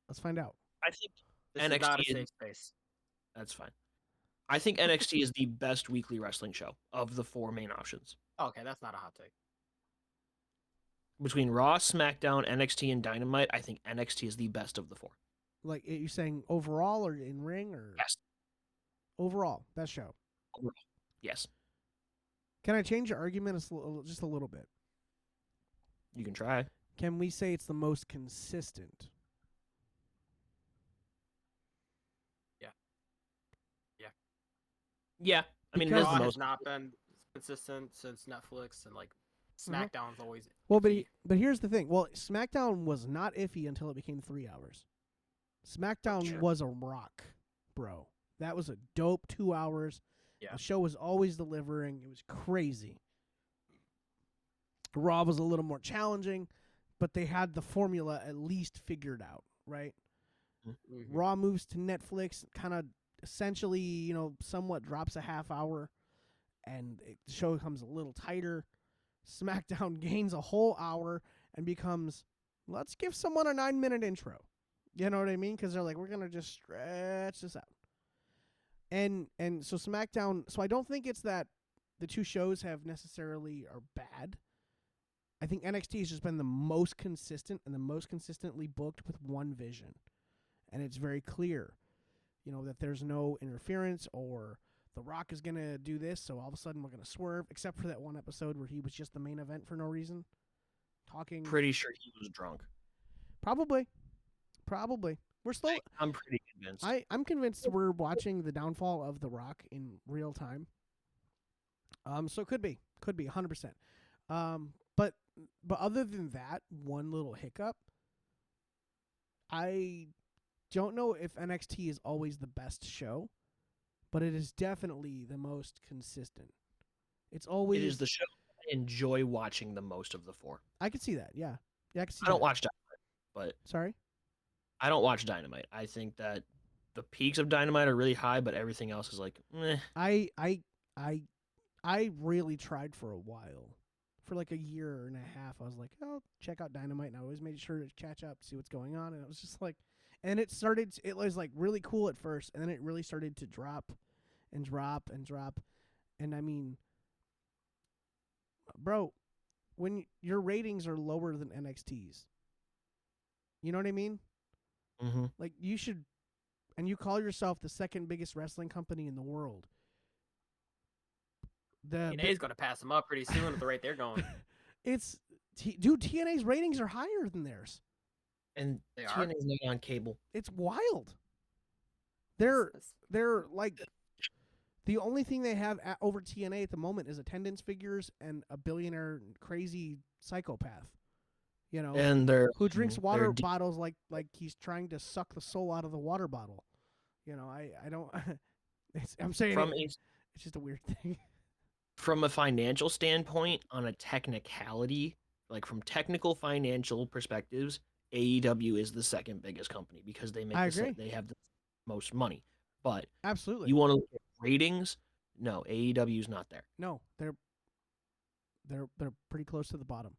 Let's find out. I think This is not a safe space. That's fine. I think NXT is the best weekly wrestling show of the four main options. Okay, that's not a hot take. Between Raw, SmackDown, NXT, and Dynamite, I think NXT is the best of the four. Like, are you saying overall or in ring or? Yes. Overall, best show. Overall. Yes. Can I change your argument just a little bit? You can try. Can we say it's the most consistent? Yeah, I mean, it Because- is the Raw has most. not been consistent since Netflix, and like Mhm. SmackDown's always Well, iffy. but here's the thing. Well, SmackDown was not iffy until it became 3 hours. SmackDown Sure. was a rock, bro. That was a dope 2 hours. Yeah. The show was always delivering. It was crazy. Raw was a little more challenging, but they had the formula at least figured out, right? Mhm. Raw moves to Netflix, kind of essentially, somewhat drops a half hour, and the show becomes a little tighter. SmackDown gains a whole hour and becomes, let's give someone a 9-minute intro. You know what I mean? Because they're like, we're gonna just stretch this out. And so SmackDown. So I don't think it's that the two shows have necessarily are bad. I think NXT has just been the most consistent and the most consistently booked with one vision, and it's very clear, that there's no interference or The Rock is gonna do this, so all of a sudden we're gonna swerve. Except for that one episode where he was just the main event for no reason, talking. Pretty sure he was drunk. Probably. We're slow. I'm pretty convinced. I'm convinced we're watching the downfall of The Rock in real time. So it could be 100%. But other than that one little hiccup, I don't know if NXT is always the best show, but it is definitely the most consistent. It's always. It is the show I enjoy watching the most of the four. I can see that. Yeah, I can see. I don't that. watch Dynamite, but Sorry. I don't watch Dynamite. I think that the peaks of Dynamite are really high, but everything else is like, meh. I really tried for a while. For like a year and a half, I was like, oh, check out Dynamite, and I always made sure to catch up, see what's going on, and it was just like, and it was like really cool at first, and then it really started to drop, and drop, and drop, and I mean, bro, when your ratings are lower than NXT's, you know what I mean? Mm-hmm. Like you should, and you call yourself the second biggest wrestling company in the world. TNA's going to pass them up pretty soon at the rate they're going. Dude, TNA's ratings are higher than theirs. And They are? TNA's not on cable. It's wild. They're like the only thing they have over TNA at the moment is attendance figures and a billionaire crazy psychopath. And they're Who drinks water they're bottles like he's trying to suck the soul out of the water bottle. I don't. I'm saying from it's just a weird thing. from a financial standpoint, on a technicality, like from technical financial perspectives, AEW is the second biggest company because they make I agree. they have the most money. But Absolutely. you want to look at ratings? No, AEW's not there. No, they're pretty close to the bottom,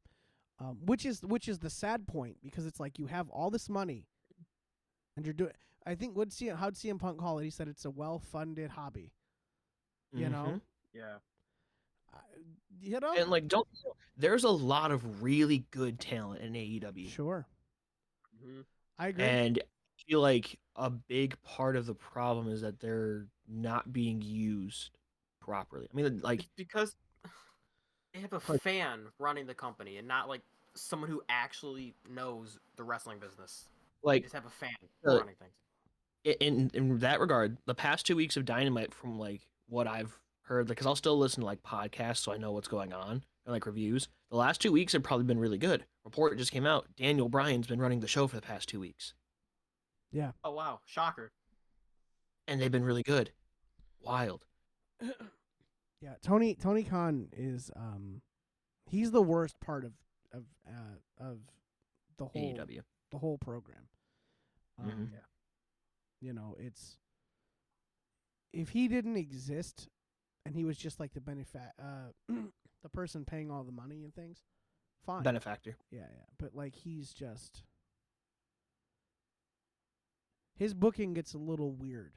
which is the sad point because it's like you have all this money, and you're doing. I think how'd CM Punk call it? He said it's a well-funded hobby. You know. Yeah. And like, there's a lot of really good talent in AEW. Sure. Mm-hmm. I agree. And I feel like a big part of the problem is that they're not being used properly. I mean, like, It's because they have a fan running the company and not like someone who actually knows the wrestling business. They like just have a fan uh, running things. in that regard, the past 2 weeks of Dynamite, from like what I've heard, because I'll still listen to like podcasts, so I know what's going on and like reviews. The last 2 weeks have probably been really good. Report just came out. Daniel Bryan's been running the show for the past 2 weeks. Yeah. Oh wow, shocker! And they've been really good. Wild. Yeah, Tony Khan is he's the worst part of the whole AEW. the whole program. Mhm. It's if he didn't exist and he was just like the the person paying all the money and things, fine. Benefactor. Yeah. But like he's just his booking gets a little weird.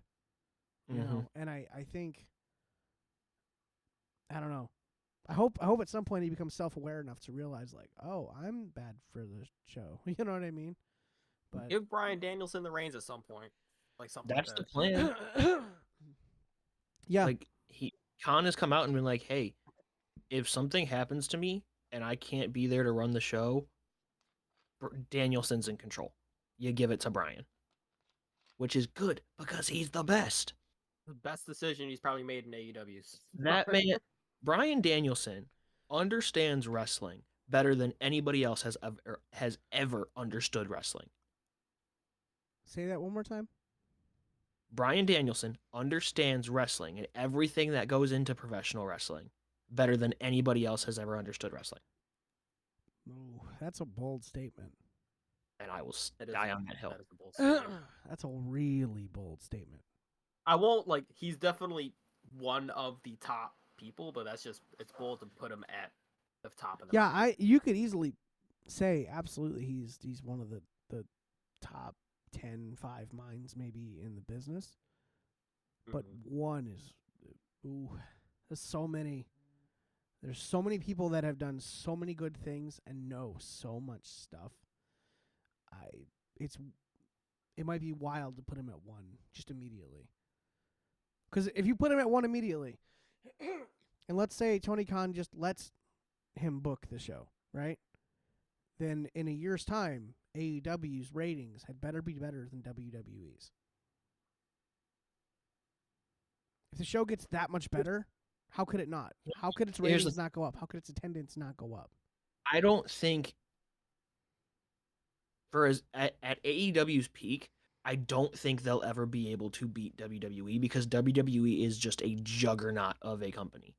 You know, and I think I don't know. I hope at some point he becomes self-aware enough to realize like, oh, I'm bad for the show. You know what I mean? But Give Bryan Danielson the reins at some point, like something. That's like the that. plan. yeah, Like Khan has come out and been like, "Hey, if something happens to me and I can't be there to run the show, Danielson's in control. You give it to Bryan, which is good because he's the best." The best decision he's probably made in AEW's. That man, Bryan Danielson, understands wrestling better than anybody else has ever understood wrestling. Say that one more time. Bryan Danielson understands wrestling and everything that goes into professional wrestling better than anybody else has ever understood wrestling. Ooh, that's a bold statement. And I will That is die a- on that hill. That is a bold statement. That's a really bold statement. I won't he's definitely one of the top people, but it's bold to put him at the top of the Yeah, mountain. you could easily say absolutely he's one of the top 10, 5 minds maybe in the business. But one is, ooh, there's so many. There's so many people that have done so many good things and know so much stuff. It might be wild to put him at one just immediately. Because if you put him at one immediately, and let's say Tony Khan just lets him book the show, right? Then in a year's time, AEW's ratings had better be better than WWE's. If the show gets that much better, how could it not? How could its ratings not go up? How could its attendance not go up? I don't think at AEW's peak, I don't think they'll ever be able to beat WWE because WWE is just a juggernaut of a company.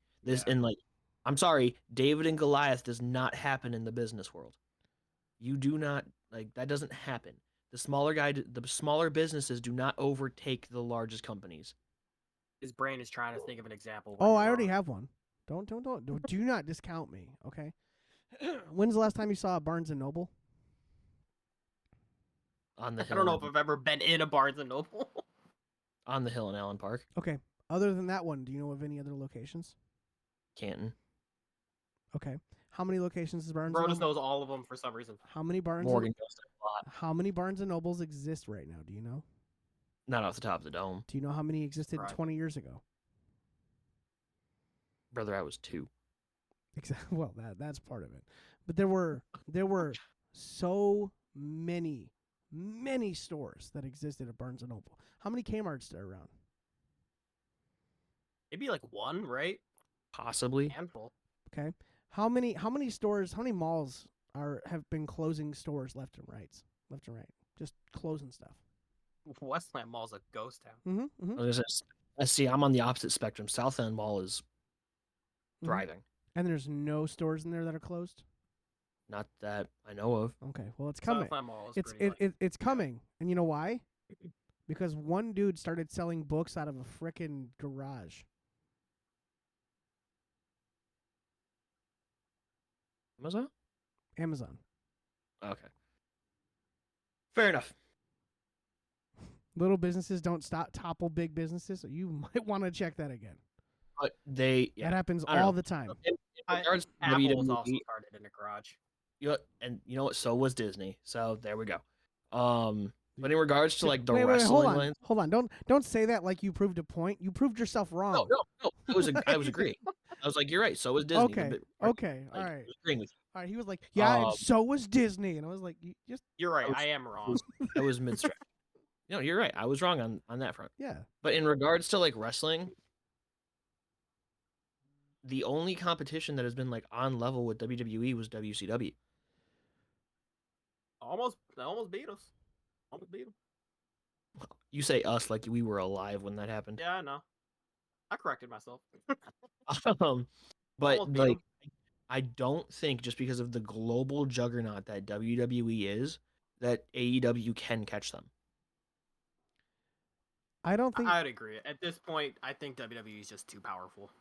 I'm sorry, David and Goliath does not happen in the business world. You do not that doesn't happen. The smaller businesses do not overtake the largest companies. His brain is trying to think of an example. Oh, I already have one. Don't do not discount me, okay? When's the last time you saw a Barnes and Noble? On the hill. I don't know if I've ever been in a Barnes and Noble. On the hill in Allen Park. Okay. Other than that one, do you know of any other locations? Canton. Okay. How many locations is Barnes? Bro just knows all of them for some reason. How many Barnes? Morgan goes there a lot. How many Barnes and Nobles exist right now? Do you know? Not off the top of the dome. Do you know how many existed 20 years ago? Brother, I was 2. Well, that's part of it. But there were so many stores that existed at Barnes and Noble. How many Kmart's are around? Maybe one, right? Possibly. Handful. Okay. How many stores? How many malls have been closing stores left and right, just closing stuff? Westland Mall's a ghost town. See, I'm on the opposite spectrum. South End Mall is thriving. And there's no stores in there that are closed? Not that I know of. Okay, well, it's coming. Southland Mall is it's coming. And you know why? Because one dude started selling books out of a frickin' garage. Amazon. Okay. Fair enough. Little businesses don't topple big businesses, so you might want to check that again. But that happens all the time. Apple was also started in a garage. And you know what? So was Disney. So there we go. But in regards to the wrestling lines, hold on. Don't say that like you proved a point. You proved yourself wrong. No. I was agreeing. I was like, you're right. So was Disney. Okay. All right. I was agreeing with you. All right. He was like, yeah, and so was Disney, and I was like, You're right. I am wrong. I was mid-stretch. No, you're right. I was wrong on that front. Yeah. But in regards to wrestling, the only competition that has been on level with WWE was WCW. Almost beat us. Almost beat them. You say us like we were alive when that happened. Yeah, I know. I corrected myself. But I don't think just because of the global juggernaut that WWE is, that AEW can catch them. I don't think. I'd agree. At this point, I think WWE is just too powerful.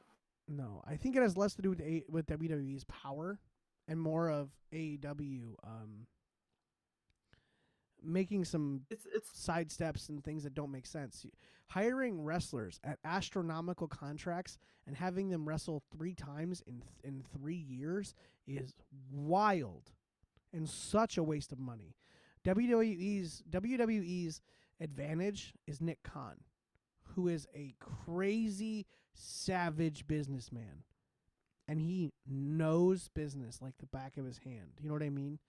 No, I think it has less to do with WWE's power and more of AEW making some side steps and things that don't make sense. Hiring wrestlers at astronomical contracts and having them wrestle 3 times in 3 years is wild and such a waste of money. WWE's advantage is Nick Khan, who is a crazy, savage businessman. And he knows business like the back of his hand. You know what I mean?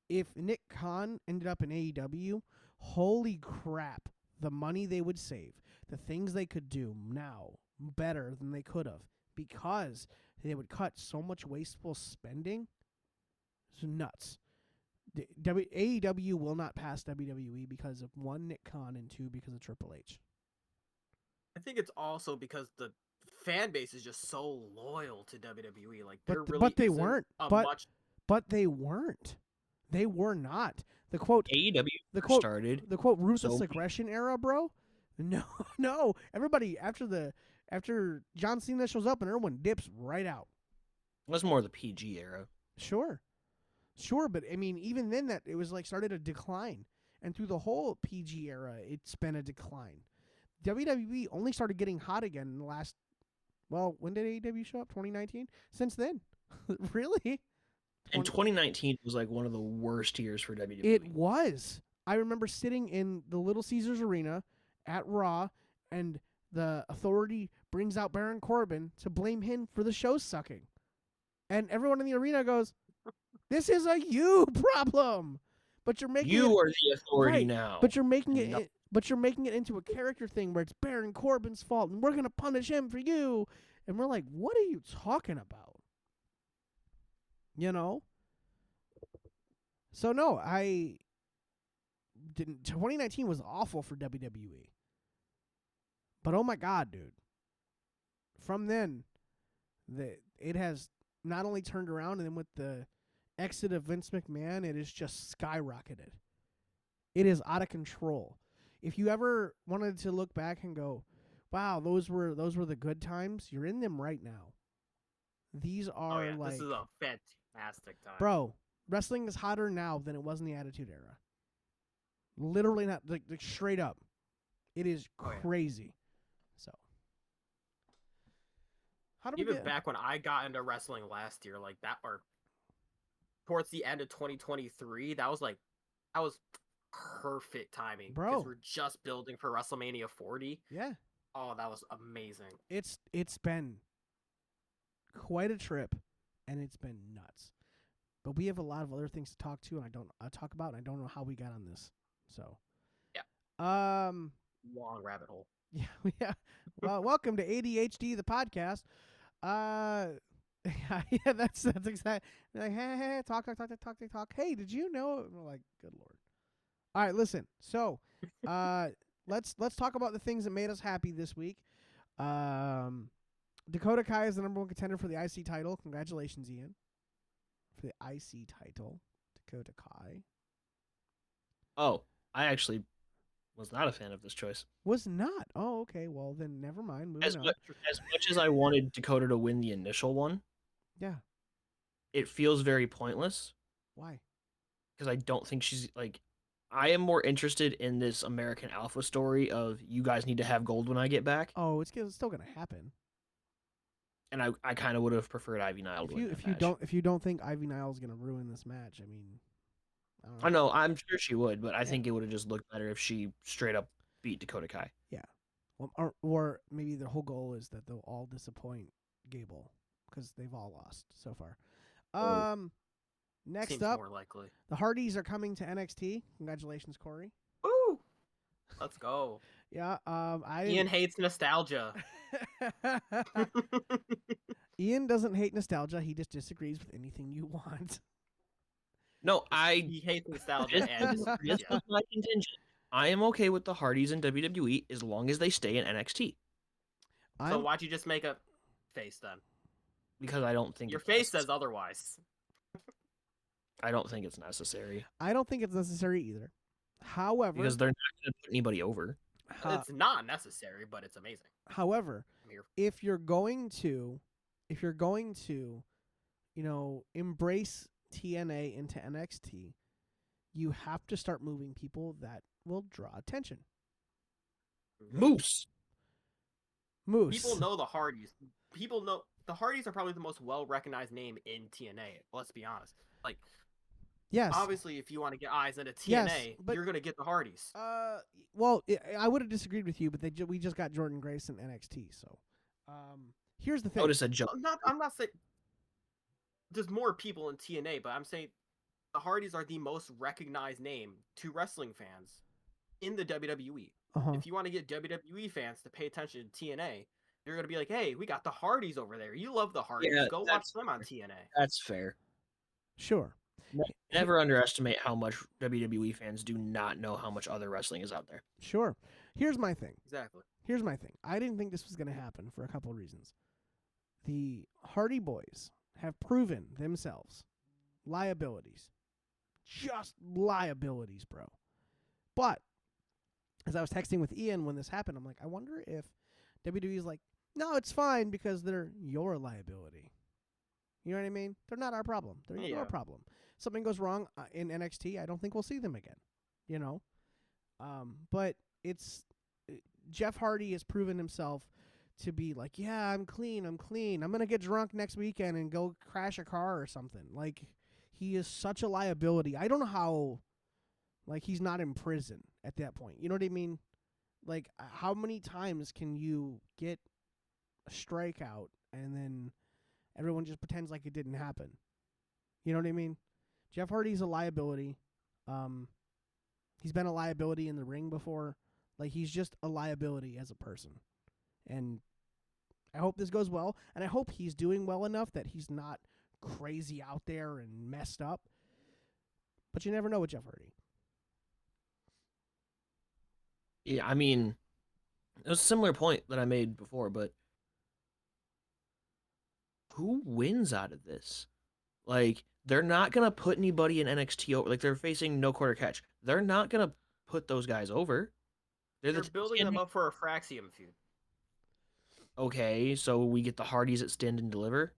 If Nick Khan ended up in AEW, holy crap, the money they would save. the things they could do now better than they could have because they would cut so much wasteful spending. It's nuts. AEW will not pass WWE because of one, Nick Khan, and two, because of Triple H. I think it's also because the fan base is just so loyal to WWE. Like, But there really but they isn't weren't. a But much. but they weren't. They were not. The quote AEW the quote started. the quote ruthless So- aggression era, bro. No, no. Everybody after John Cena shows up and everyone dips right out. It was more the PG era. Sure, but I mean, even then, that it was like started a decline, and through the whole PG era, it's been a decline. WWE only started getting hot again in the last. Well, when did AEW show up? 2019. Since then, really, And 2019 was like one of the worst years for WWE. it was. I remember sitting in the Little Caesars Arena at Raw, and the Authority brings out Baron Corbin to blame him for the show sucking, and everyone in the arena goes, "This is a you problem," but you're making You it, are the authority right, now. But you're making And it. But you're making it into a character thing where it's Baron Corbin's fault, and we're gonna punish him for you. And we're like, what are you talking about? You know. So no, I didn't. 2019 was awful for WWE. But oh my God, dude! From then, it has not only turned around, and then with the exit of Vince McMahon, it has just skyrocketed. It is out of control. If you ever wanted to look back and go, "Wow, those were the good times," you're in them right now. These are like, This is a fantastic time. bro, wrestling is hotter now than it was in the Attitude Era. Literally, not like straight up. It is crazy. So, how do we Even get back when I got into wrestling last year, like that, or towards the end of 2023, that was perfect timing, Bro. because we're just building for WrestleMania 40. Yeah, Oh, that was amazing. it's been quite a trip, and it's been nuts. But we have a lot of other things to talk to, and I talk about, and I don't know how we got on this. So, Yeah. Long rabbit hole. yeah. Well, welcome to ADHD, the podcast. Yeah, that's exactly like, hey, talk. Hey, did you know? And we're like, good Lord. All right, listen. So, let's talk about the things that made us happy this week. Dakota Kai is the #1 contender for the IC title. Congratulations, Ian, for the IC title. Dakota Kai Oh, I actually was not a fan of this choice. was not. Oh, okay. Well, then never mind. Moving As on. much as I wanted Dakota to win the initial one, Yeah. it feels very pointless Why? because I don't think she's like. I am more interested in this American Alpha story of you guys need to have gold when I get back, Oh, it's still gonna happen. and I kind of would have preferred Ivy Nile to win that match. If you don't think Ivy Nile's gonna ruin this match, I mean, I don't know. I know, I'm sure she would, but I think it would have just looked better if she straight up beat Dakota Kai. Well, or maybe the whole goal is that they'll all disappoint Gable because they've all lost so far. Next Seems up, more likely. the Hardys are coming to NXT. Congratulations, Corey. Woo! Let's go. Yeah. Ian hates nostalgia. Ian doesn't hate nostalgia. He just disagrees with anything you want. No, He hates nostalgia and this was my contingent. I am okay with the Hardys in WWE as long as they stay in NXT So why'd you just make a face then? because I don't think Your it's face says otherwise. I don't think it's necessary I don't think it's necessary either. However, because they're not going to put anybody over. It's not necessary, but it's amazing. however, I'm here. if you're going to, embrace TNA into NXT, you have to start moving people that will draw attention. Moose. People know the Hardys. People know the Hardys are probably the most well-recognized name in TNA. Let's be honest. Like, Yes. obviously, if you want to get eyes into TNA, Yes, but- you're gonna get the Hardys. Well, I would have disagreed with you, but we just got Jordan Grace in NXT. So, here's the thing. Notice a jump. I'm not saying there's more people in TNA, but I'm saying the Hardys are the most recognized name to wrestling fans. in the WWE. Uh-huh. If you want to get WWE fans to pay attention to TNA, you're gonna be like, hey, we got the Hardys over there. You love the Hardys. Yeah, Go watch them on TNA. That's fair. Sure. Never underestimate how much WWE fans do not know how much other wrestling is out there. Sure. Here's my thing. Exactly. Here's my thing. I didn't think this was going to happen for a couple of reasons. The Hardy Boys have proven themselves liabilities. Just liabilities, bro. But as I was texting with Ian when this happened, I'm like, I wonder if WWE's like, no, it's fine because they're your liability. You know what I mean? They're not our problem. They're your problem. Something goes wrong in NXT, I don't think we'll see them again. You know? But it's Jeff Hardy has proven himself to be like, yeah, I'm clean. I'm going to get drunk next weekend and go crash a car or something. Like, he is such a liability. I don't know how, like, he's not in prison at that point. You know what I mean? Like, how many times can you get a strikeout and then everyone just pretends like it didn't happen? You know what I mean? Jeff Hardy's a liability. He's been a liability in the ring before. Like, he's just a liability as a person. And I hope this goes well. And I hope he's doing well enough that he's not crazy out there and messed up. But you never know with Jeff Hardy. Yeah, I mean, it was a similar point that I made before, but who wins out of this? Like, they're not going to put anybody in NXT over. Like, they're facing no quarter catch. They're not going to put those guys over. They're building them up for a Fraxium feud. Okay, so we get the Hardys at Stand and Deliver?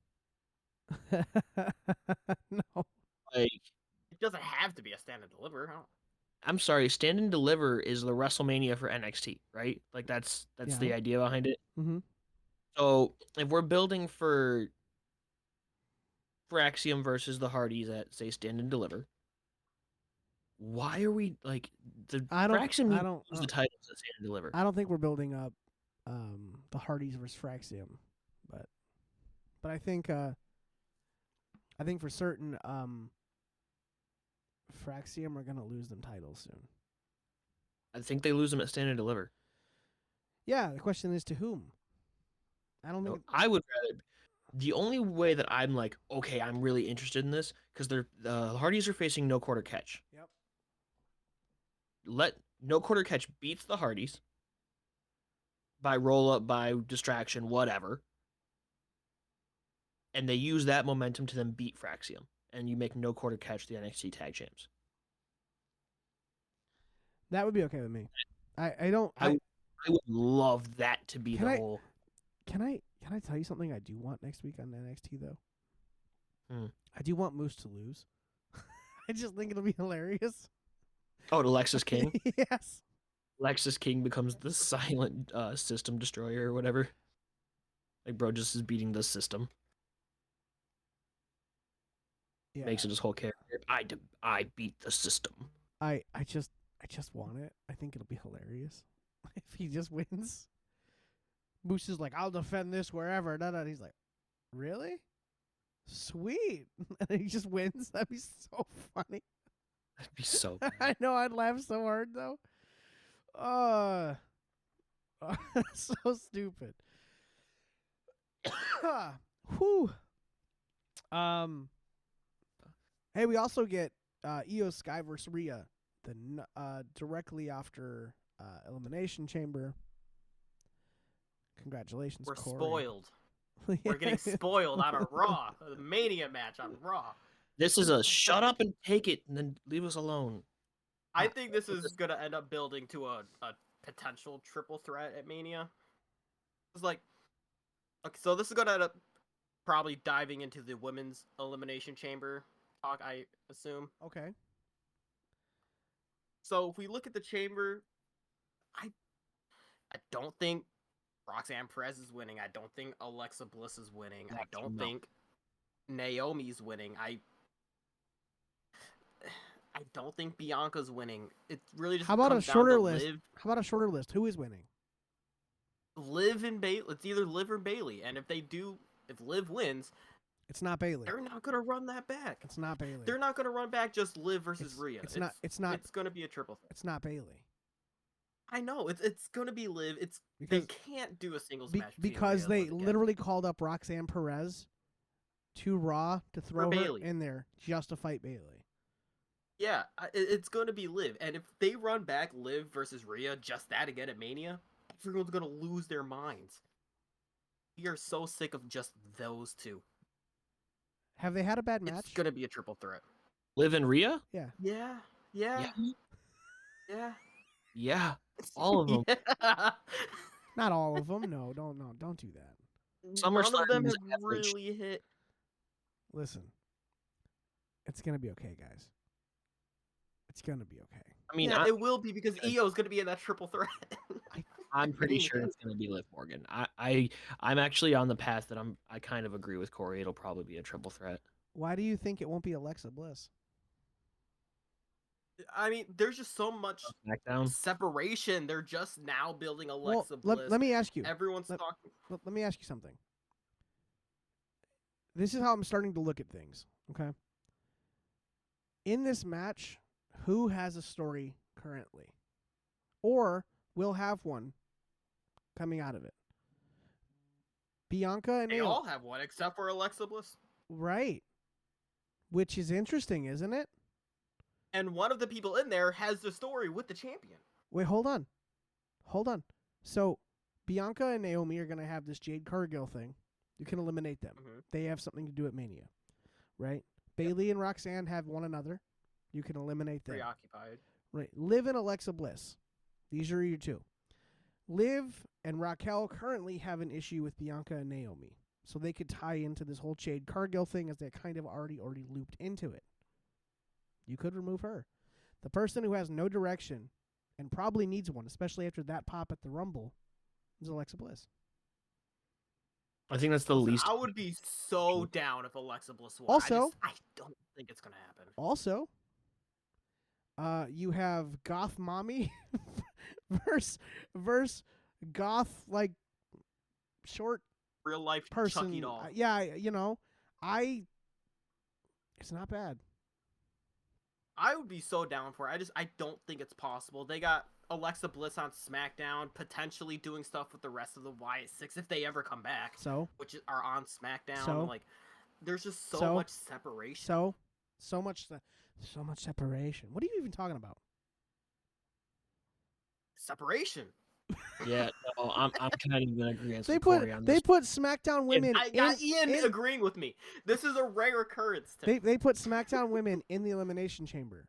No. Like, it doesn't have to be a Stand and Deliver. I'm sorry, Stand and Deliver is the WrestleMania for NXT, right? Like, that's the idea behind it. Mm-hmm. So, if we're building for Fraxium versus the Hardys at, say, Stand and Deliver, why are we, like, Fraxium needs to lose the titles at Stand and Deliver. I don't think we're building up the Hardys versus Fraxium, but I think for certain Fraxium are gonna lose them titles soon. I think they lose them at Stand and Deliver. Yeah, the question is to whom? I don't think. I would rather. The only way that I'm like, okay, I'm really interested in this because the Hardys are facing no quarter catch. Yep. Let no quarter catch beats the Hardys by roll up, by distraction, whatever, and they use that momentum to then beat Fraxium, and you make no quarter catch the NXT Tag Champs. That would be okay with me. I would love that to be the whole. Can I tell you something I do want next week on NXT though? Hmm. I do want Moose to lose. I just think it'll be hilarious. Oh, to Lexus King? Yes. Lexus King becomes the silent system destroyer or whatever. Like, bro just is beating the system. Yeah. Makes it his whole character. I beat the system. I just want it. I think it'll be hilarious if he just wins. Moose is like, I'll defend this wherever. And he's like, really? Sweet. And then he just wins. That'd be so funny. That'd be so bad. I know, I'd laugh so hard though. So stupid. Whew. Hey, we also get Io Sky versus Rhea directly after Elimination Chamber. Congratulations, We're Corey. Spoiled. We're getting spoiled on a Raw. A Mania match on Raw. This is a shut up and take it and then leave us alone. I think this is going to end up building to a potential triple threat at Mania. It's like, okay, so this is going to end up probably diving into the women's Elimination Chamber talk, I assume. Okay. So if we look at the chamber, I don't think Roxanne Perez is winning. I don't think Alexa Bliss is winning. I don't think Naomi's winning. I don't think Bianca's winning. It really just How about a shorter list? Liv. How about a shorter list? Who is winning? Liv and Bayley. It's either Liv or Bayley. And if Liv wins, it's not Bayley. They're not gonna run that back. It's not Bayley. They're not gonna run back just Liv versus Rhea. It's not. It's gonna be a triple threat. It's not Bayley. I know it's gonna be Liv. They Because can't do a singles match between because Rhea they and Liv again. literally called up Roxanne Perez to Raw to throw her Bayley. in there just to fight Bayley. Yeah, it's gonna be Liv, and if they run back Liv versus Rhea just that again at Mania, everyone's gonna lose their minds. We are so sick of just those two. Have they had a bad match? It's gonna be a triple threat. Liv and Rhea? Yeah. Yeah. Yeah. All of them. Yeah. Not all of them. No, don't do that. SummerSlam None of them was have average. really hit. Listen, it's gonna be okay, guys. It's gonna be okay. I mean, Yeah, it will be because Io's gonna be in that triple threat. I'm pretty sure it's going to be Liv Morgan. I'm actually on the path that I kind of agree with Corey. It'll probably be a triple threat. Why do you think it won't be Alexa Bliss? I mean, there's just so much SmackDown. separation. They're just now building Alexa Well, Bliss. let me ask you. Everyone's talking. Let me ask you something. This is how I'm starting to look at things. Okay. In this match, who has a story currently, or will have one coming out of it? Bianca and They Naomi, all have one except for Alexa Bliss. right? Which is interesting, isn't it? And one of the people in there has the story with the champion. Wait, hold on. So, Bianca and Naomi are going to have this Jade Cargill thing. You can eliminate them. Mhm. They have something to do at Mania, right? Bayley and Roxanne have one another. You can eliminate them. Preoccupied. Right. Liv and Alexa Bliss. These are your two. Liv and Raquel currently have an issue with Bianca and Naomi. So they could tie into this whole Jade Cargill thing as they kind of already looped into it. You could remove her. The person who has no direction and probably needs one, especially after that pop at the Rumble, is Alexa Bliss. I think that's the least. I would be so down if Alexa Bliss won. Also- I don't think it's gonna happen. Also, you have Goth Mommy versus Goth like short Real life person. Chucky doll. It's not bad. I would be so down for it. I don't think it's possible. They got Alexa Bliss on SmackDown, potentially doing stuff with the rest of the Wyatt Six if they ever come back, So are on SmackDown. So? Like, there's just so So? much separation. so much separation. What are you even talking about? Separation. Yeah, no, I'm kind of going to agree with They Corey on this. put SmackDown women. I got Ian agreeing with me. This is a rare occurrence. They put SmackDown women in the Elimination Chamber,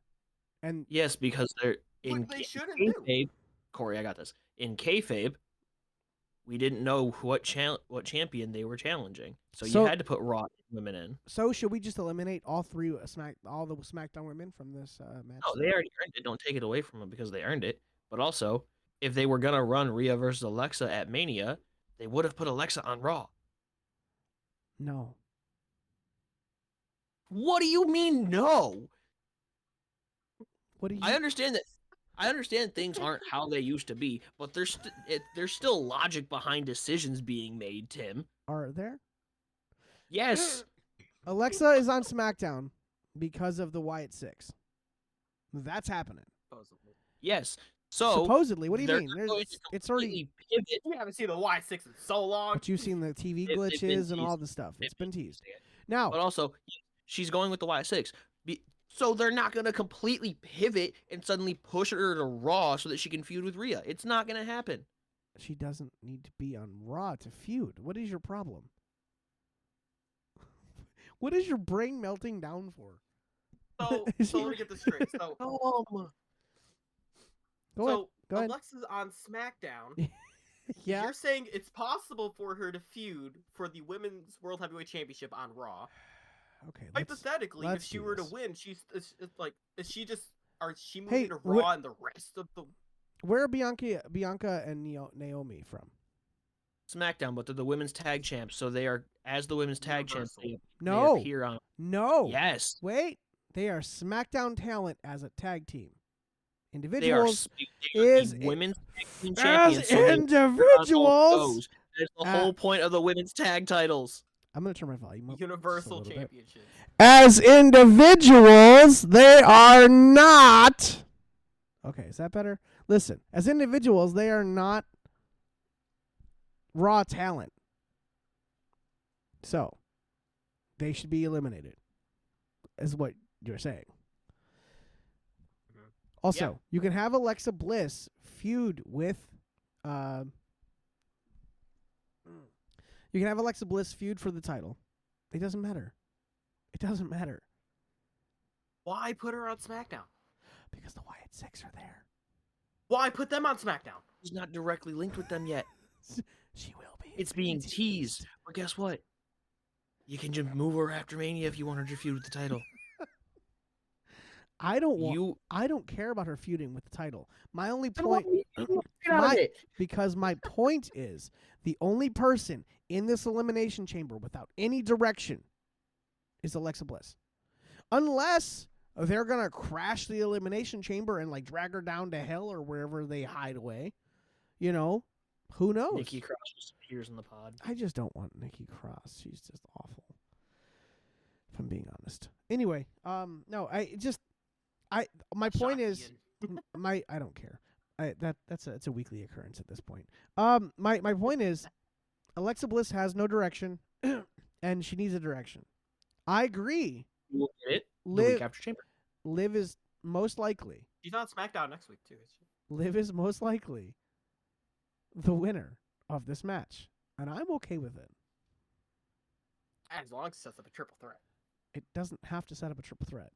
and Yes, because they're in They shouldn't do. kayfabe. Corey, I got this. In kayfabe, we didn't know what champion they were challenging, so So- you had to put Raw women in. so should we just eliminate all the SmackDown women from this match? No, they already earned it. Don't take it away from them because they earned it. But also, if they were gonna run Rhea versus Alexa at Mania, they would have put Alexa on Raw. No. What do you mean no? What do you? I understand that. I understand things aren't how they used to be, but there's still logic behind decisions being made, Tim. Are there? Yes. Alexa is on SmackDown because of the Wyatt Six. That's happening. Supposedly. Yes. So Supposedly, what do you they're mean? not There's, going to it's already. completely pivot. We haven't seen the Y6 in so long. But you've seen the TV They've been glitches and all teased. the stuff. It's They've been been teased. teasing it. Now, But also, she's going with the Y6. So they're not going to completely pivot and suddenly push her to Raw so that she can feud with Rhea. It's not going to happen. she doesn't need to be on Raw to feud. What is your problem? What is your brain melting down for? So let me get this straight. So, Go ahead. so Go ahead. Alexa's on SmackDown. Yeah. You're saying it's possible for her to feud for the Women's World Heavyweight Championship on Raw. Okay. Hypothetically, if let's she do were to this. win, is she moving Hey, to Raw and the rest of the? Where are Bianca and Naomi from? SmackDown, but they're the women's tag champs, so they are as the women's tag champs. Universal. They No. appear on. No. Yes, Wait. They are SmackDown talent as a tag team. they are. Individuals They are is the women's tag team as champions. so they appear on all individuals. shows. That's the Uh, whole point of the women's tag titles. I'm gonna turn my volume up. just a Universal little bit. Championship. As individuals, they are not. Okay, is that better? Listen, as individuals, they are not raw talent. So, they should be eliminated, is what you're saying. Mhm. Also, you can have Alexa Bliss feud with. You can have Alexa Bliss feud for the title. It doesn't matter. It doesn't matter. Why put her on SmackDown? Because the Wyatt Six are there. Why put them on SmackDown? He's not directly linked with them yet. She will be. It's being teased. But guess what? You can just move her after Mania if you want her to feud with the title. I don't care about her feuding with the title. My only Then why point, are you get out of it? because my point is the only person in this elimination chamber without any direction is Alexa Bliss, unless they're gonna crash the elimination chamber and like drag her down to hell or wherever they hide away. You know, who knows? Nikki Cross just appears in the pod. I just don't want Nikki Cross. She's just awful. If I'm being honest. Anyway, no, my point Shock, is, Ian. I don't care. It's a weekly occurrence at this point. My point is, Alexa Bliss has no direction, and she needs a direction. I agree. You will get it the week after Chamber. Liv is most likely. She's on SmackDown next week too. Is she? Liv is most likely the winner of this match, and I'm okay with it. As long as it sets up a triple threat. It doesn't have to set up a triple threat.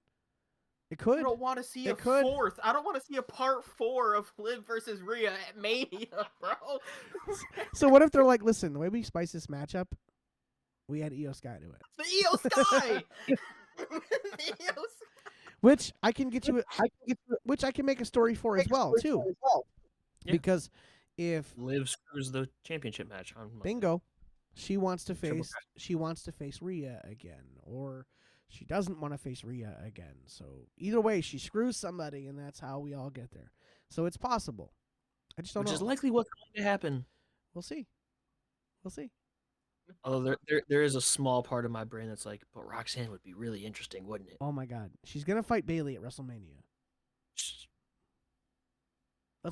It could. I don't want to see It a could. fourth. I don't want to see a part 4 of Liv versus Rhea at Mania, bro. So what if they're like, listen, the way we spice this matchup, we had Io Sky do it, The Io Sky. The Io Sky. which I can get you. Which I can make a story for as well too, Yeah. because if Liv screws the championship match on Monday. bingo, she wants to Triple face Rhea again, or she doesn't want to face Rhea again. So either way, she screws somebody, and that's how we all get there. So it's possible. I just don't Which know. is likely what's going to happen. We'll see. We'll see. Although there is a small part of my brain that's like, but Roxanne would be really interesting, wouldn't it? Oh my God, she's gonna fight Bayley at WrestleMania.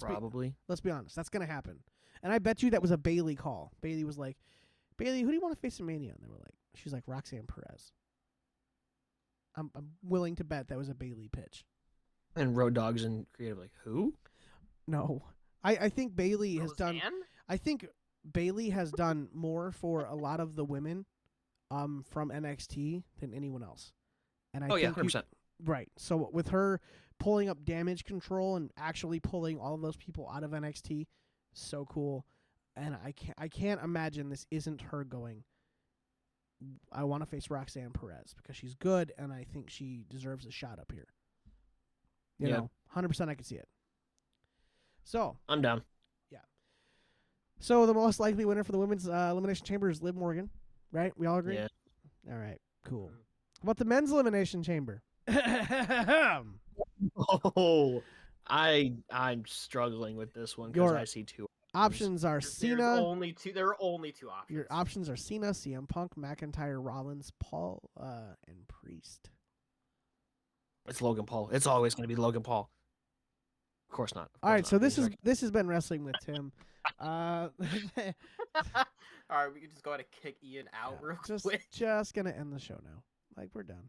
Probably. Let's be honest. That's gonna happen. And I bet you that was a Bayley call. Bayley was like, Bayley, who do you want to face in Mania? And they were like, she's like Roxanne Perez. I'm willing to bet that was a Bayley pitch. And Road Dogs and Creative like, who? No, I think Bayley has done. Roseanne? I think Bayley has done more for a lot of the women, from NXT than anyone else. And I Oh yeah, think 100%. right. So with her pulling up Damage Control and actually pulling all of those people out of NXT, so cool. And I can't imagine this isn't her going, I want to face Roxanne Perez because she's good and I think she deserves a shot up here. You Yeah. know, 100% I can see it. So, I'm down. so the most likely winner for the women's elimination chamber is Liv Morgan, right? We all agree? Yeah. All right, cool. How about the men's elimination chamber? Oh, I'm struggling with this one because Your I see two Options are There's Cena. only two. There are only two options. Your options are Cena, CM Punk, McIntyre, Rollins, Paul, and Priest. It's Logan Paul. It's always going to be Logan Paul. Of course not. All right, so this has been Wrestling with Tim. All right, we can just go ahead and kick Ian out real just quick. just gonna end the show now. Like we're done.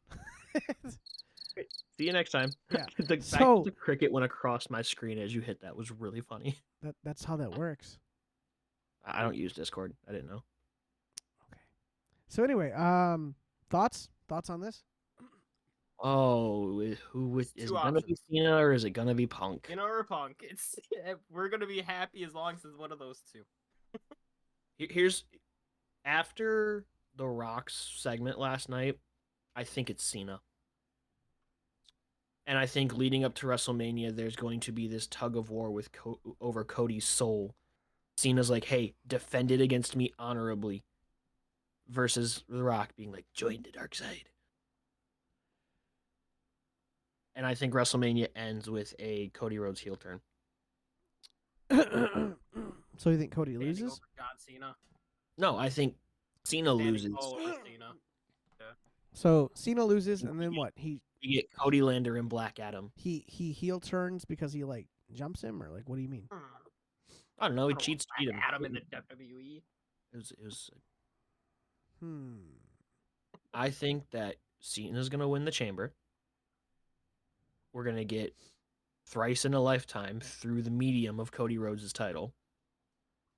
See you next time. Yeah. The fact So- that the cricket went across my screen as you hit that was really funny. That's how that works. I don't use Discord. I didn't know. Okay. So anyway, thoughts on this? Oh, who is it Two gonna be Cena or is it gonna be Punk? You know, or Punk. It's we're gonna be happy as long as it's one of those two. Here's after the Rock's segment last night, I think it's Cena. And I think leading up to WrestleMania, there's going to be this tug of war with over Cody's soul. Cena's like, "Hey, defend it against me honorably," versus The Rock being like, "Join the dark side." And I think WrestleMania ends with a Cody Rhodes heel turn. So you think Cody Standing loses? over John Cena. No, I think Cena Standing loses. over Cena. So Cena loses, and then what? He You get Cody Lander and Black Adam. heel turns because he like jumps him, or like what do you mean? I don't know. He I don't cheats. want Cheat him. Black Adam in the WWE. It was. Hmm. I think that Cena's gonna win the Chamber. We're gonna get thrice in a lifetime through the medium of Cody Rhodes' title,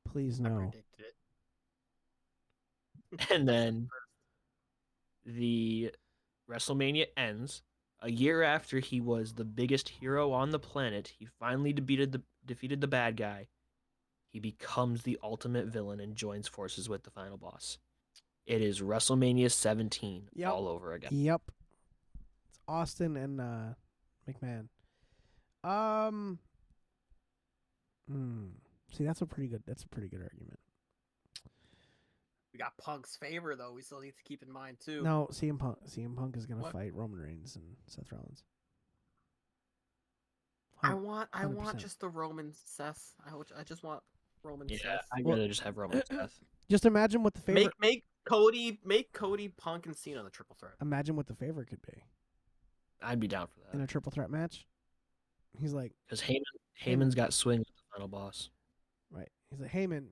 Please I no. predicted it. and then the WrestleMania ends. A year after he was the biggest hero on the planet, he finally defeated the bad guy. He becomes the ultimate villain and joins forces with the final boss. It is WrestleMania 17 Yep. all over again. Yep. It's Austin and McMahon. See, that's a pretty good argument. We got Punk's favor though. We still need to keep in mind too. No, CM Punk is gonna What? fight Roman Reigns and Seth Rollins. I want 100%. just the Roman Seth. I just want Roman Yeah, Seth. I'd Well- rather just have Roman Seth. Just imagine what the favorite. Make Cody, Punk, and Cena the triple threat. Imagine what the favorite could be I'd be down for in that. a triple threat match. He's like, Because Heyman's got swing with the final boss. right? He's like, Heyman,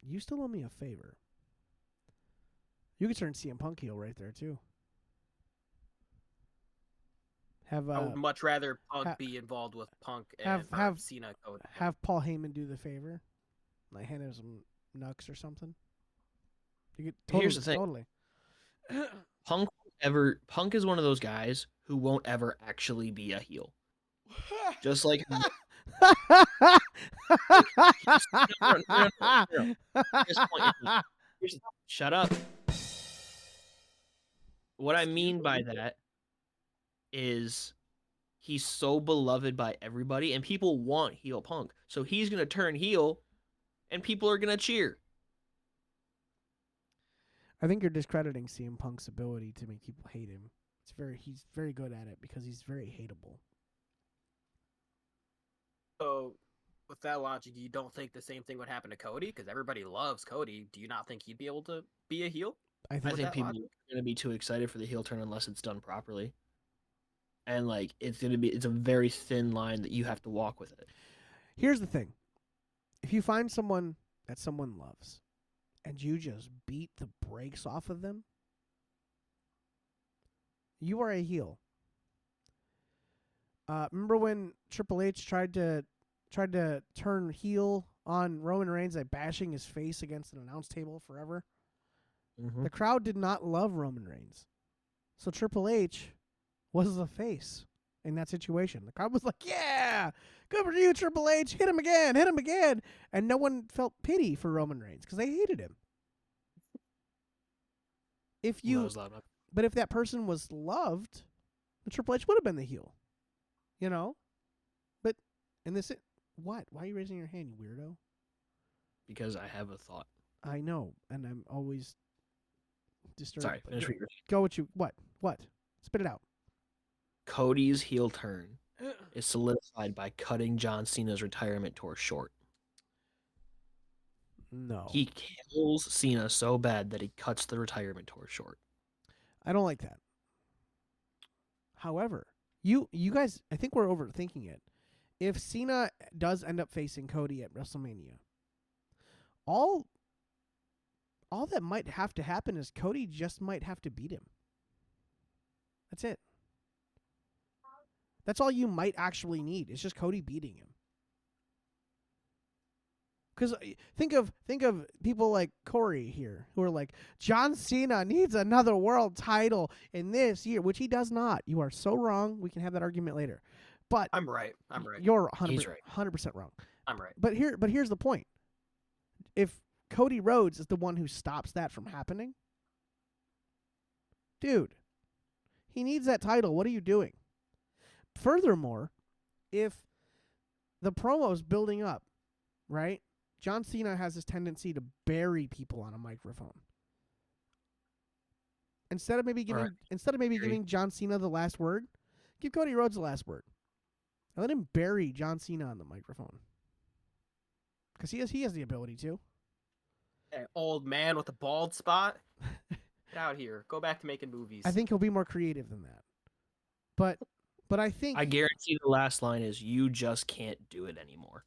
you still owe me a favor. You could turn CM Punk heel right there too. Have I would much rather Punk ha- be involved with Punk have- and have- Cena Cody. have Paul Heyman do the favor, like hand him some nucks or something. You could totally, Here's the thing. Totally. Punk is one of those guys who won't ever actually be a heel. Just like shut up. What I mean by that is he's so beloved by everybody and people want heel Punk. So he's going to turn heel and people are going to cheer. I think you're discrediting CM Punk's ability to make people hate him. He's very good at it because he's very hateable. So, with that logic, you don't think the same thing would happen to Cody? Because everybody loves Cody. Do you not think he'd be able to be a heel? I I think think that people logic? are going to be too excited for the heel turn unless it's done properly. And like it's a very thin line that you have to walk with it. here's the thing: if you find someone that someone loves, and you just beat the brakes off of them, you are a heel. Remember when Triple H tried to turn heel on Roman Reigns by bashing his face against an announce table forever? Mm-hmm. The crowd did not love Roman Reigns. So Triple H was the face in that situation. The crowd was like, yeah, good for you, Triple H. Hit him again. And no one felt pity for Roman Reigns because they hated him. But if that person was loved, the Triple H would have been the heel. You know? But in this, what? Why are you raising your hand, you weirdo? Because I have a thought. I know, and I'm always disturbed. Sorry, finish what you're saying. Go with you. What? Spit it out. Cody's heel turn is solidified by cutting John Cena's retirement tour short. No. He kills Cena so bad that he cuts the retirement tour short. I don't like that. However, you guys, I think we're overthinking it. If Cena does end up facing Cody at WrestleMania, all that might have to happen is Cody just might have to beat him. That's it. That's all you might actually need. It's just Cody beating him. Because think of people like Corey here who are like, John Cena needs another world title in this year, which he does not. You are so wrong. We can have that argument later. But I'm right. You're 100%, He's right. 100% wrong. I'm right. But here's the point. If Cody Rhodes is the one who stops that from happening, dude, he needs that title. What are you doing? Furthermore, if the promo's building up, right? John Cena has this tendency to bury people on a microphone. Instead of maybe giving John Cena the last word, give Cody Rhodes the last word. And let him bury John Cena on the microphone. Because he has the ability to. Hey, old man with a bald spot. Get out here. Go back to making movies. I think he'll be more creative than that. But But I think I guarantee the last line is you just can't do it anymore.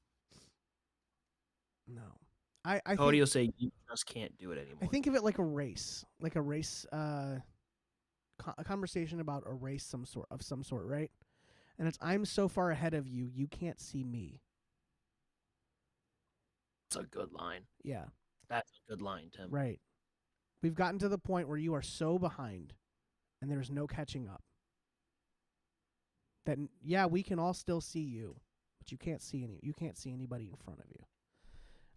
no. I Cody think will say you just can't do it anymore. I think of it like a race, a conversation about a race some sort, right? And it's I'm so far ahead of you, you can't see me. That's a good line. Yeah, That's a good line, Tim. right. We've gotten to the point where you are so behind, and there's no catching up. That yeah, we can all still see you, but you can't see anybody in front of you.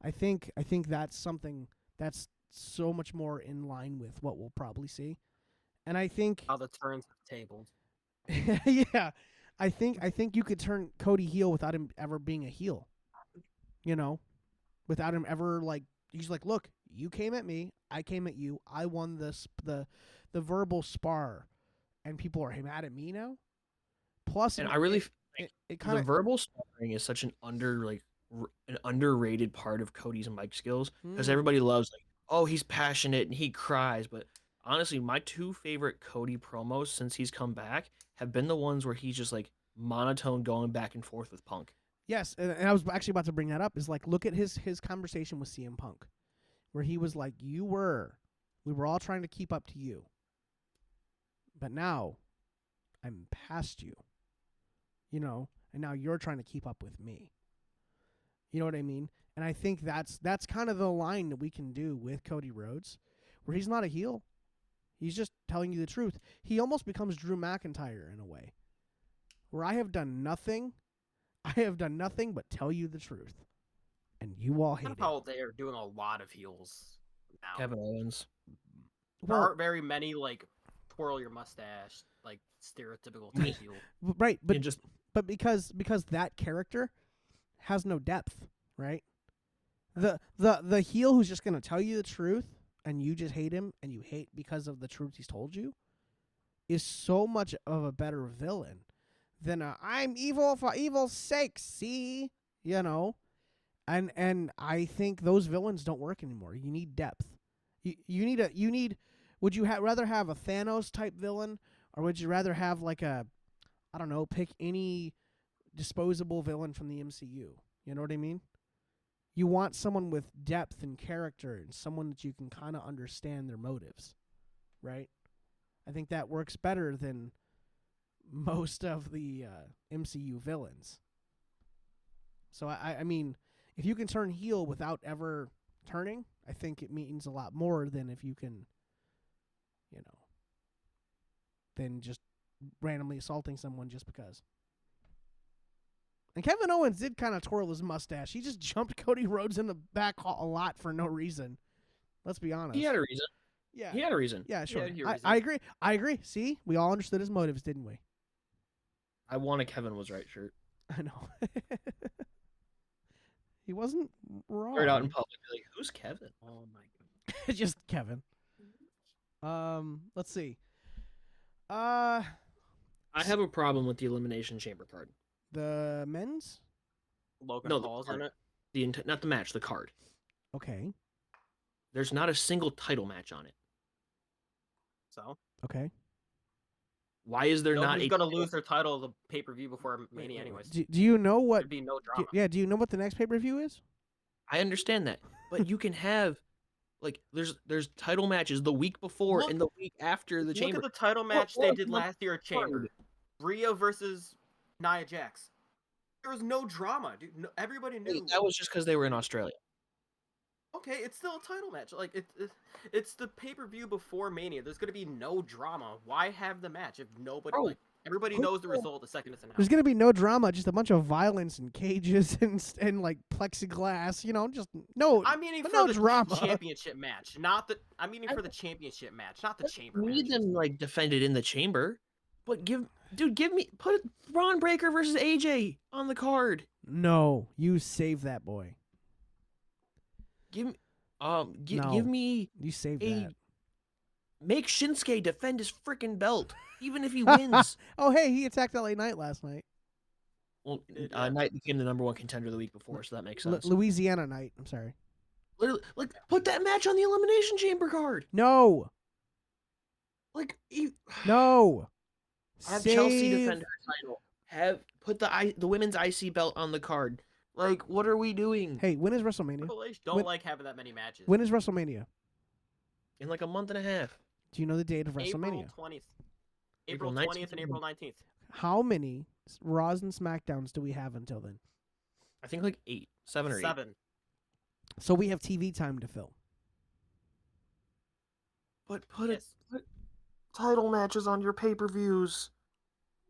I think that's something that's so much more in line with what we'll probably see. And I think How the turns have tabled. yeah, I think you could turn Cody heel without him ever being a heel. You know, without him ever like he's like, look, you came at me, I came at you, I won the verbal spar, and people are mad at me now. Plus, And I really it the kind of verbal sparring is such an underrated part of Cody's and Mike's skills because everybody loves like, oh, he's passionate and he cries, but honestly, my two favorite Cody promos since he's come back have been the ones where he's just like monotone going back and forth with Punk. yes, and I was actually about to bring that up. Is like look at his conversation with CM Punk, where he was like, we were all trying to keep up to you, but now I'm past you. You know, and now you're trying to keep up with me. You know what I mean? And I think that's kind of the line that we can do with Cody Rhodes, where he's not a heel. He's just telling you the truth. He almost becomes Drew McIntyre in a way, where I have done nothing but tell you the truth, and you all hate Kind it. of how they are doing a lot of heels now. Kevin Owens. There aren't very many like twirl your mustache, like stereotypical type heel. Right, but just because that character has no depth, right? The heel who's just gonna tell you the truth and you just hate him and you hate because of the truth he's told you is so much of a better villain than I'm evil for evil's sake, see? You know? And I think those villains don't work anymore. You need depth. Would you rather have a Thanos type villain, or would you rather have like a, I don't know, pick any disposable villain from the MCU? You know what I mean? You want someone with depth and character and someone that you can kind of understand their motives, right? I think that works better than most of the MCU villains. So I mean, if you can turn heel without ever turning, I think it means a lot more than if you can, you know, than just randomly assaulting someone just because. And Kevin Owens did kind of twirl his mustache. He just jumped Cody Rhodes in the back a lot for no reason. Let's be honest. He had a reason. Yeah. He had a reason. Yeah, sure. Yeah, he had a I agree. I agree. See, we all understood his motives, didn't we? I want a Kevin was right shirt. I know. He wasn't wrong. Right out in public, be like, who's Kevin? Oh my god. Just Kevin. Let's see. I have a problem with the Elimination Chamber card. The men's? Logan No, the Paul's card. in it. Not the match, the card. Okay. There's not a single title match on it. So Okay. Why is there not nobody's a gonna lose their title of the pay-per-view before Mania anyways. Do you know what? There'd be no drama. Do you know what the next pay-per-view is? I understand that, but you can have like there's title matches the week before and the week after the Chamber. Look at the title match they did last year at Chamber. card. Rhea versus Nia Jax. There was no drama, dude. No, everybody knew. That was just because they were in Australia. Okay, it's still a title match. Like it's the pay-per-view before Mania. There's gonna be no drama. Why have the match if nobody Bro, everybody knows the result the second it's announced? There's gonna be no drama, just a bunch of violence and cages and like plexiglass. You know, just no. I'm meaning but for no the drama. championship match, not the. I'm meaning for the championship match, not the Chamber match. Need them like defended in the Chamber, but put Braun Breaker versus AJ on the card. No, you save that boy. Give No. me You save a that. make Shinsuke defend his freaking belt, even if he wins. Oh, hey, he attacked LA Knight last night. Well, Yeah. Knight became the number one contender the week before, so that makes sense. Louisiana Knight. I'm sorry. Literally, like, put that match on the Elimination Chamber card. No, Like, no. Have Chelsea Save. defend her title. Have put the women's IC belt on the card. Like, what are we doing? Hey, when is WrestleMania? Triple H don't When- like having that many matches. When is WrestleMania? In like a month and a half. Do you know the date of April WrestleMania? 20th. April April 20th and 19th. April 19th. How many Raws and SmackDowns do we have until then? I think like 8, 7 or 8. 7. So we have TV time to fill. But put Yes. title matches on your pay-per-views.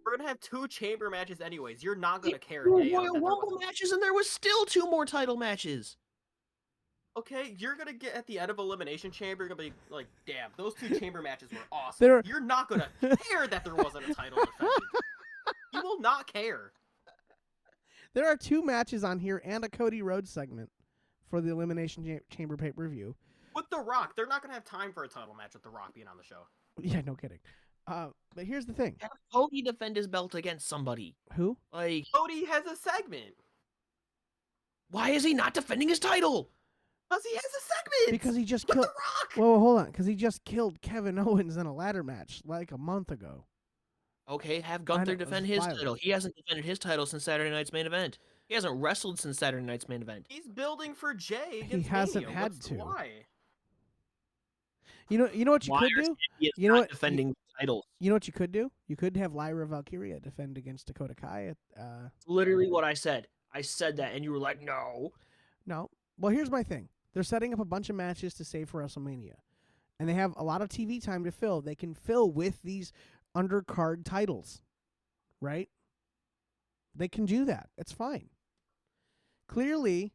We're gonna have 2 chamber matches anyways. You're not gonna care. There were day of Royal that there Rumble wasn't- matches, and there was still 2 more title matches. Okay, you're gonna get at the end of Elimination Chamber, you're gonna be like, damn, those 2 chamber matches were awesome. There- You're not gonna care that there wasn't a title defended. You will not care. There are 2 matches on here and a Cody Rhodes segment for the Elimination Chamber pay-per-view. With The Rock, they're not gonna have time for a title match with The Rock being on the show. Yeah, no kidding. But here's the thing. Have Cody defend his belt against somebody. Who? Like, Cody has a segment. why is he not defending his title? Because he has a segment. Because he just with killed. The Rock. Whoa, hold on. Because he just killed Kevin Owens in a ladder match like a month ago. Okay, have I Gunther know, defend it's his violent. title. He hasn't defended his title since Saturday night's main event. He hasn't wrestled since Saturday night's main event. He's building for Jay against hasn't Mania. had What's- to. Why? You know what you Why could are do? He is You know not what? defending titles. You know what you could do? You could have Lyra Valkyria defend against Dakota Kai. Literally what I said. I said that, and you were like, no. No. Well, here's my thing. They're setting up a bunch of matches to save for WrestleMania. And they have a lot of TV time to fill. They can fill with these undercard titles. Right? They can do that. It's fine. Clearly,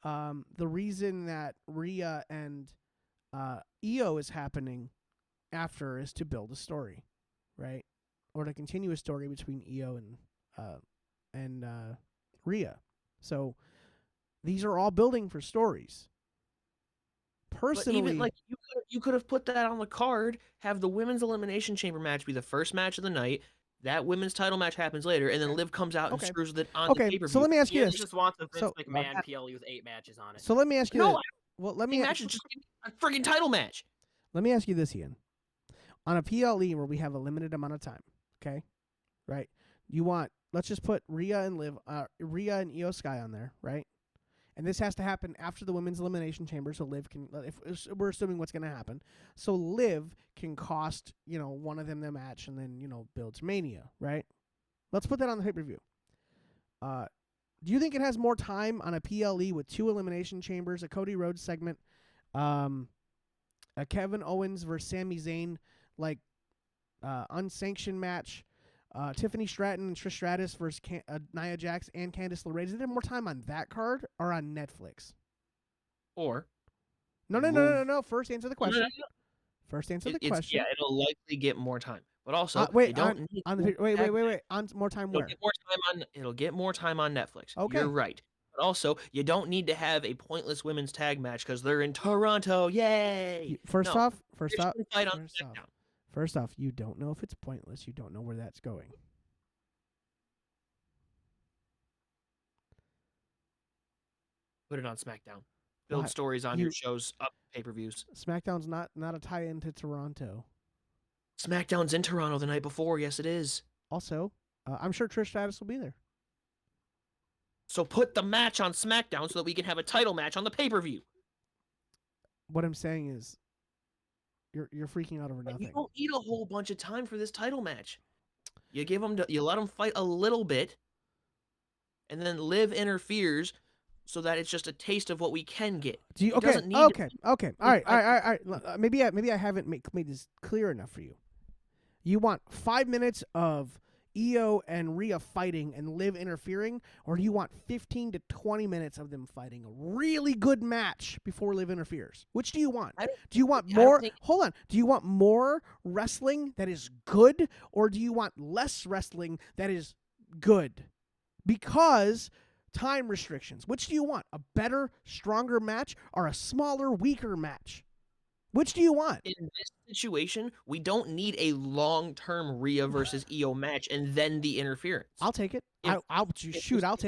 the reason that Rhea and EO is happening after is to build a story, right? Or to continue a story between EO and Rhea. So these are all building for stories. Personally, But even like you could have put that on the card, have the women's elimination chamber match be the first match of the night. That women's title match happens later, and then Liv comes out and Okay. screws with it on Okay, the pay-per-view. so let me ask you He this. just wants a Vince So- McMahon PLE with 8 matches on it. So let me ask you No, this. Well, let me match is just a friggin' title match. Let me ask you this, Ian. On a PLE where we have a limited amount of time, okay? Right? Let's just put Rhea and Rhea and Io Sky on there, right? And this has to happen after the women's elimination chamber, so Liv can, if we're assuming what's going to happen, so Liv can cost, one of them the match and then, builds Mania, right? Let's put that on the pay-per-view. Do you think it has more time on a PLE with 2 elimination chambers, a Cody Rhodes segment, a Kevin Owens versus Sami Zayn, unsanctioned match, Tiffany Stratton and Trish Stratus versus Nia Jax and Candice LeRae? Does it have more time on that card or on Netflix? Or No. First answer the question. No. First answer the It's, question. yeah, it'll likely get more time. But also, Wait, you don't need on to the wait. have- On more time It'll where? get more time on. It'll get more time on Netflix. Okay. You're right. But also, you don't need to have a pointless women's tag match because they're in Toronto. Yay! First No. off, They should fight on SmackDown. First off, you don't know if it's pointless. You don't know where that's going. Put it on SmackDown. Build Why- stories on you- your shows up pay-per-views. SmackDown's not a tie-in to Toronto. SmackDown's in Toronto the night before. Yes, it is. Also, I'm sure Trish Stratus will be there. So put the match on SmackDown so that we can have a title match on the pay-per-view. What I'm saying is, you're freaking out over But nothing. you don't need a whole bunch of time for this title match. You let them fight a little bit, and then Liv interferes so that it's just a taste of what we can get. Do you It okay? doesn't need to Okay. All right. Maybe I haven't made this clear enough for you. You want 5 minutes of Io and Rhea fighting and Liv interfering, or do you want 15 to 20 minutes of them fighting a really good match before Liv interferes? Which do you want? Do you want I don't more? think- Hold on. Do you want more wrestling that is good, or do you want less wrestling that is good? Because time restrictions. Which do you want? A better, stronger match or a smaller, weaker match? Which do you want? In this situation, we don't need a long-term Rhea versus Io match and then the interference. I'll take it. If- I'll take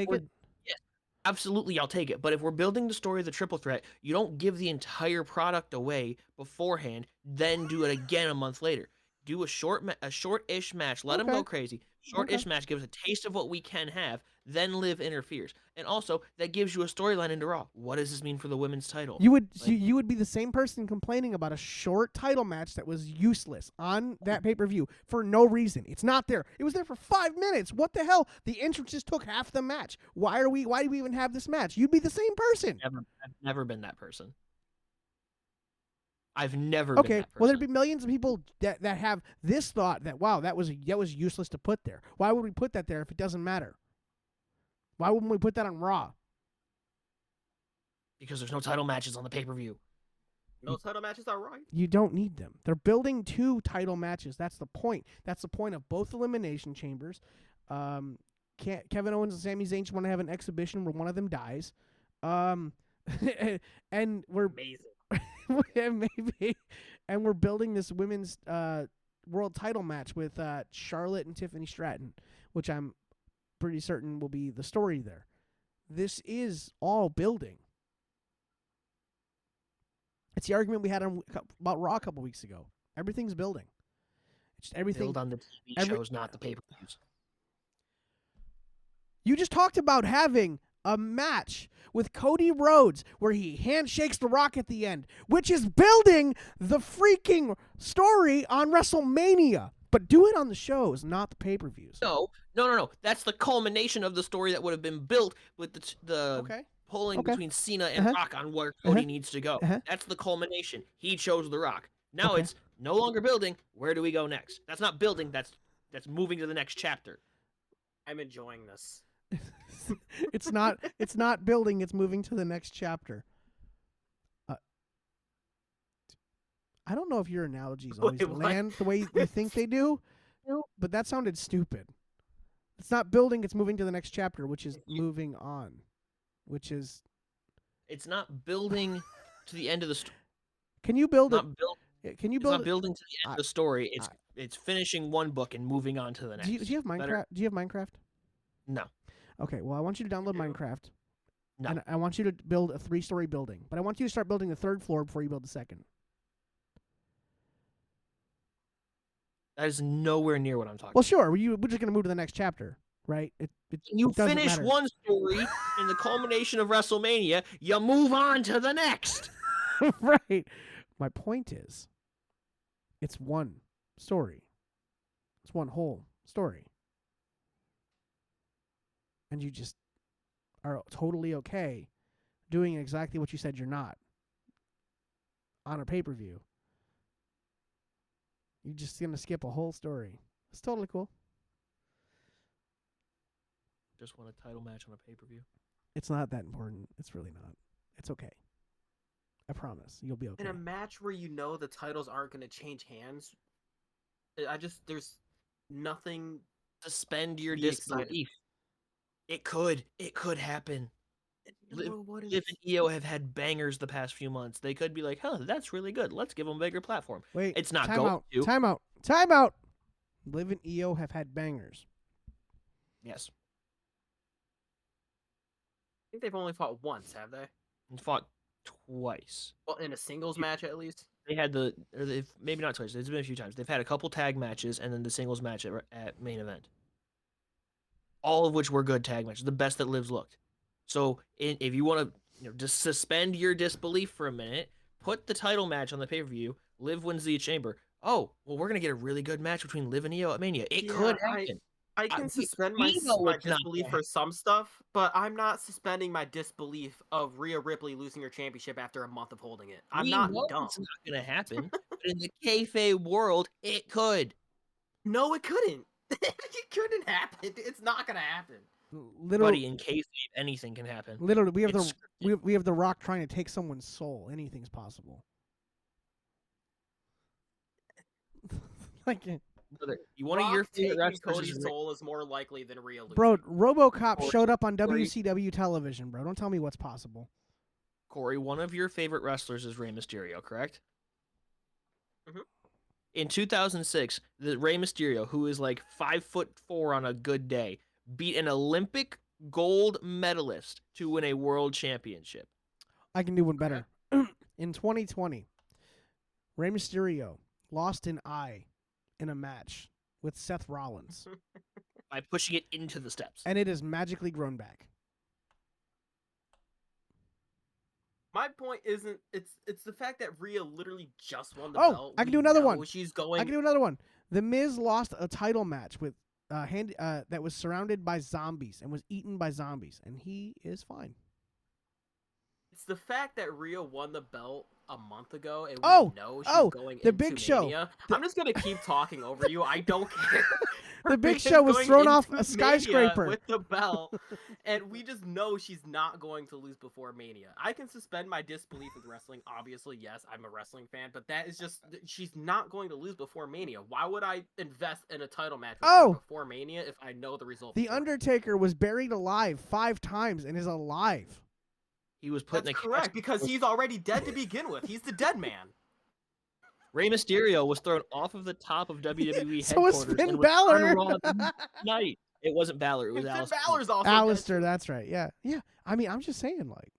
it. Yes, absolutely, I'll take it. But if we're building the story of the triple threat, you don't give the entire product away beforehand, then do it again a month later. Do a short-ish match. Let them Okay. go crazy. Short-ish match gives a taste of what we can have. Then Liv interferes, and also that gives you a storyline into Raw. What does this mean for the women's title? You would Like- you would be the same person complaining about a short title match that was useless on that pay-per-view for no reason. It's not there. It was there for 5 minutes. What the hell? The entrance just took half the match. Why do we even have this match? You'd be the same person. I've never been that person. I've never been Okay, that person. well, there'd be millions of people that have this thought that, wow, that was useless to put there. Why would we put that there if it doesn't matter? Why wouldn't we put that on Raw? Because there's no title matches on the pay-per-view. No title matches are right. You don't need them. They're building 2 title matches. That's the point. That's the point of both Elimination Chambers. Kevin Owens and Sami Zayn just want to have an exhibition where one of them dies. And we're Amazing. yeah, maybe. And we're building this women's world title match with Charlotte and Tiffany Stratton, which I'm pretty certain will be the story there. This is all building. It's the argument we had about Raw a couple weeks ago. Everything's building. It's just everything. Build on the TV shows, not the pay-per-views. You just talked about having a match with Cody Rhodes where he handshakes The Rock at the end, which is building the freaking story on WrestleMania. But do it on the shows, not the pay-per-views. No. That's the culmination of the story that would have been built with the Okay. pulling Okay. between Cena and Rock on where Cody needs to go. That's the culmination. He chose The Rock. Now it's no longer building. Where do we go next? That's not building. That's moving to the next chapter. I'm enjoying this. It's not building, it's moving to the next chapter. I don't know if your analogies always Wait, what? land the way you think they do, but that sounded stupid. It's not building, it's moving to the next chapter, which is moving on. Which is... It's not building to the end of the story. Can you build it? Can you It's build not building to the end of the story. It's finishing one book and moving on to the next. Do you have Minecraft? Do you have Minecraft? No. Okay, well, I want you to download Minecraft. No. And I want you to build a 3-story building. But I want you to start building the 3rd floor before you build the 2nd. That is nowhere near what I'm talking Well, sure. We're just going to move to the next chapter, right? You it doesn't finish matter. one story in the culmination of WrestleMania, you move on to the next. Right. My point is, it's one story. It's one whole story. And you just are totally okay doing exactly what you said you're not on a pay-per-view. You're just going to skip a whole story. It's totally cool. Just want a title match on a pay-per-view. It's not that important. It's really not. It's okay. I promise. You'll be okay. In a match where you know the titles aren't going to change hands, there's nothing. Suspend your Be excited. disbelief. It could happen. Liv What and Io have had bangers the past few months. They could be like, huh, that's really good. Let's give them a bigger platform. Wait, It's not time going out. to. Time out. Liv and Io have had bangers. Yes. I think they've only fought once, have they? And fought twice. Well, in a singles match at least. They had maybe not twice. It's been a few times. They've had a couple tag matches and then the singles match at main event. All of which were good tag matches, the best that Liv's looked. So if you want to just suspend your disbelief for a minute, put the title match on the pay-per-view, Liv wins the Chamber. Oh, well, we're going to get a really good match between Liv and Io at Mania. It could happen. I can suspend we know my it's not disbelief gonna for some stuff, but I'm not suspending my disbelief of Rhea Ripley losing her championship after a month of holding it. I'm We not know dumb. it's not going to happen, but in the kayfabe world, it could. No, it couldn't. It couldn't happen. It's not gonna happen. Literally, Buddy, in kayfabe, anything can happen. literally, we have It's we have the Rock trying to take someone's soul. Anything's possible. Like, Brother, you want to hear Rock favorite taking wrestlers? Cody's is soul is more likely than Rhea losing. bro, RoboCop Corey- showed up on Corey- WCW television, bro. Don't tell me what's possible. Corey, one of your favorite wrestlers is Rey Mysterio, correct? Mhm. In 2006, the Rey Mysterio, who is like 5'4" on a good day, beat an Olympic gold medalist to win a world championship. I can do one better. In 2020, Rey Mysterio lost an eye in a match with Seth Rollins, By pushing it into the steps. and it has magically grown back. My point isn't it's the fact that Rhea literally just won the Oh, belt. I can We do another know one. She's I going. can do another one. The Miz lost a title match with that was surrounded by zombies and was eaten by zombies, and he is fine. It's the fact that Rhea won the belt a month ago, and we know she's going the into Big Show. Mania. I'm just gonna keep talking over you. I don't care. The Big Rhea's Show was going thrown off into a skyscraper. Mania with the belt, and we just know she's not going to lose before Mania. I can suspend my disbelief with wrestling. Obviously, yes, I'm a wrestling fan, but that is just she's not going to lose before Mania. Why would I invest in a title match with her before Mania if I know the result? The Undertaker was buried alive 5 times and is alive. He was put in the correct casket. because he's already dead to begin with. He's the dead man. Rey Mysterio was thrown off of the top of WWE So was headquarters Finn and was Balor. on Raw the night. It wasn't Balor. It was Finn Alistair. Balor's also Alistair, dead. that's right. Yeah. Yeah. I mean, I'm just saying, like,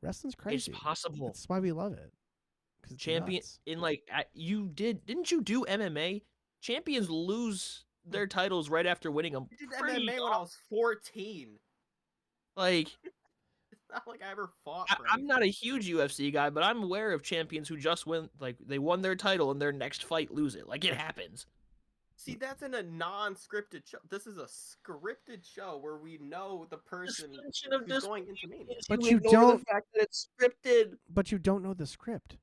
wrestling's crazy. It's possible. That's why we love it. 'Cause it's Champion nuts. in like didn't you do MMA? Champions lose their titles right after winning them. I did MMA when I was 14. Like It's not like I ever fought. I'm not a huge UFC guy, but I'm aware of champions who just win, like they won their title and their next fight lose it. Like it happens. See, that's in a non-scripted show. This is a scripted show where we know the person who's going into Mania. But you you ignore don't- the fact that it's scripted. But you don't know the script.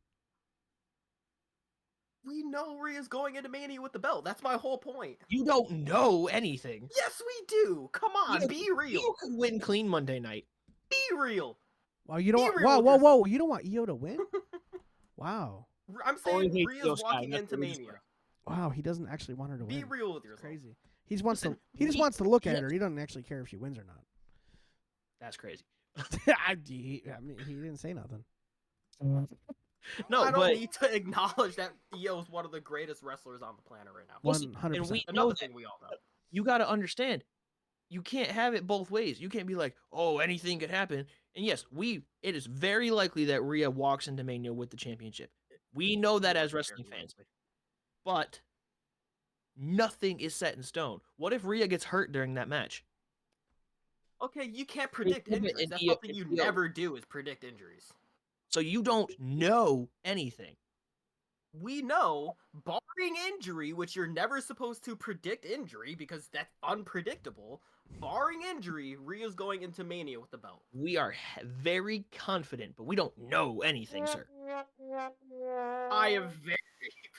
We know Rhea's going into Mania with the belt. That's my whole point. You don't know anything. Yes, we do. Come on, be real. You could win clean Monday night. Be real. Wow, you don't Be want, real whoa, with whoa, yourself. whoa. You don't want Io to win? Wow. I'm Only saying hate Rhea's Io Sky, walking that's into what it is. Mania. Wow, he doesn't actually want her to win. Be real with It's yourself. crazy. He just wants Listen, to wants to look at her. He doesn't actually care if she wins or not. That's crazy. I mean, he didn't say nothing. No, I don't but need to acknowledge that Io is one of the greatest wrestlers on the planet right now. Listen, 100%. and we know Another that thing we all know. you got to understand, you can't have it both ways. You can't be like, oh, anything could happen. And yes, it is very likely that Rhea walks into Mania with the championship. We know that as wrestling fans. But nothing is set in stone. What if Rhea gets hurt during that match? Okay, you can't predict Yeah, but injuries. That's Io- something you Io- never do is predict injuries. So you don't know anything. We know, barring injury, which you're never supposed to predict injury because that's unpredictable, barring injury, Rhea's going into Mania with the belt. We are very confident, but we don't know anything, sir. I am very,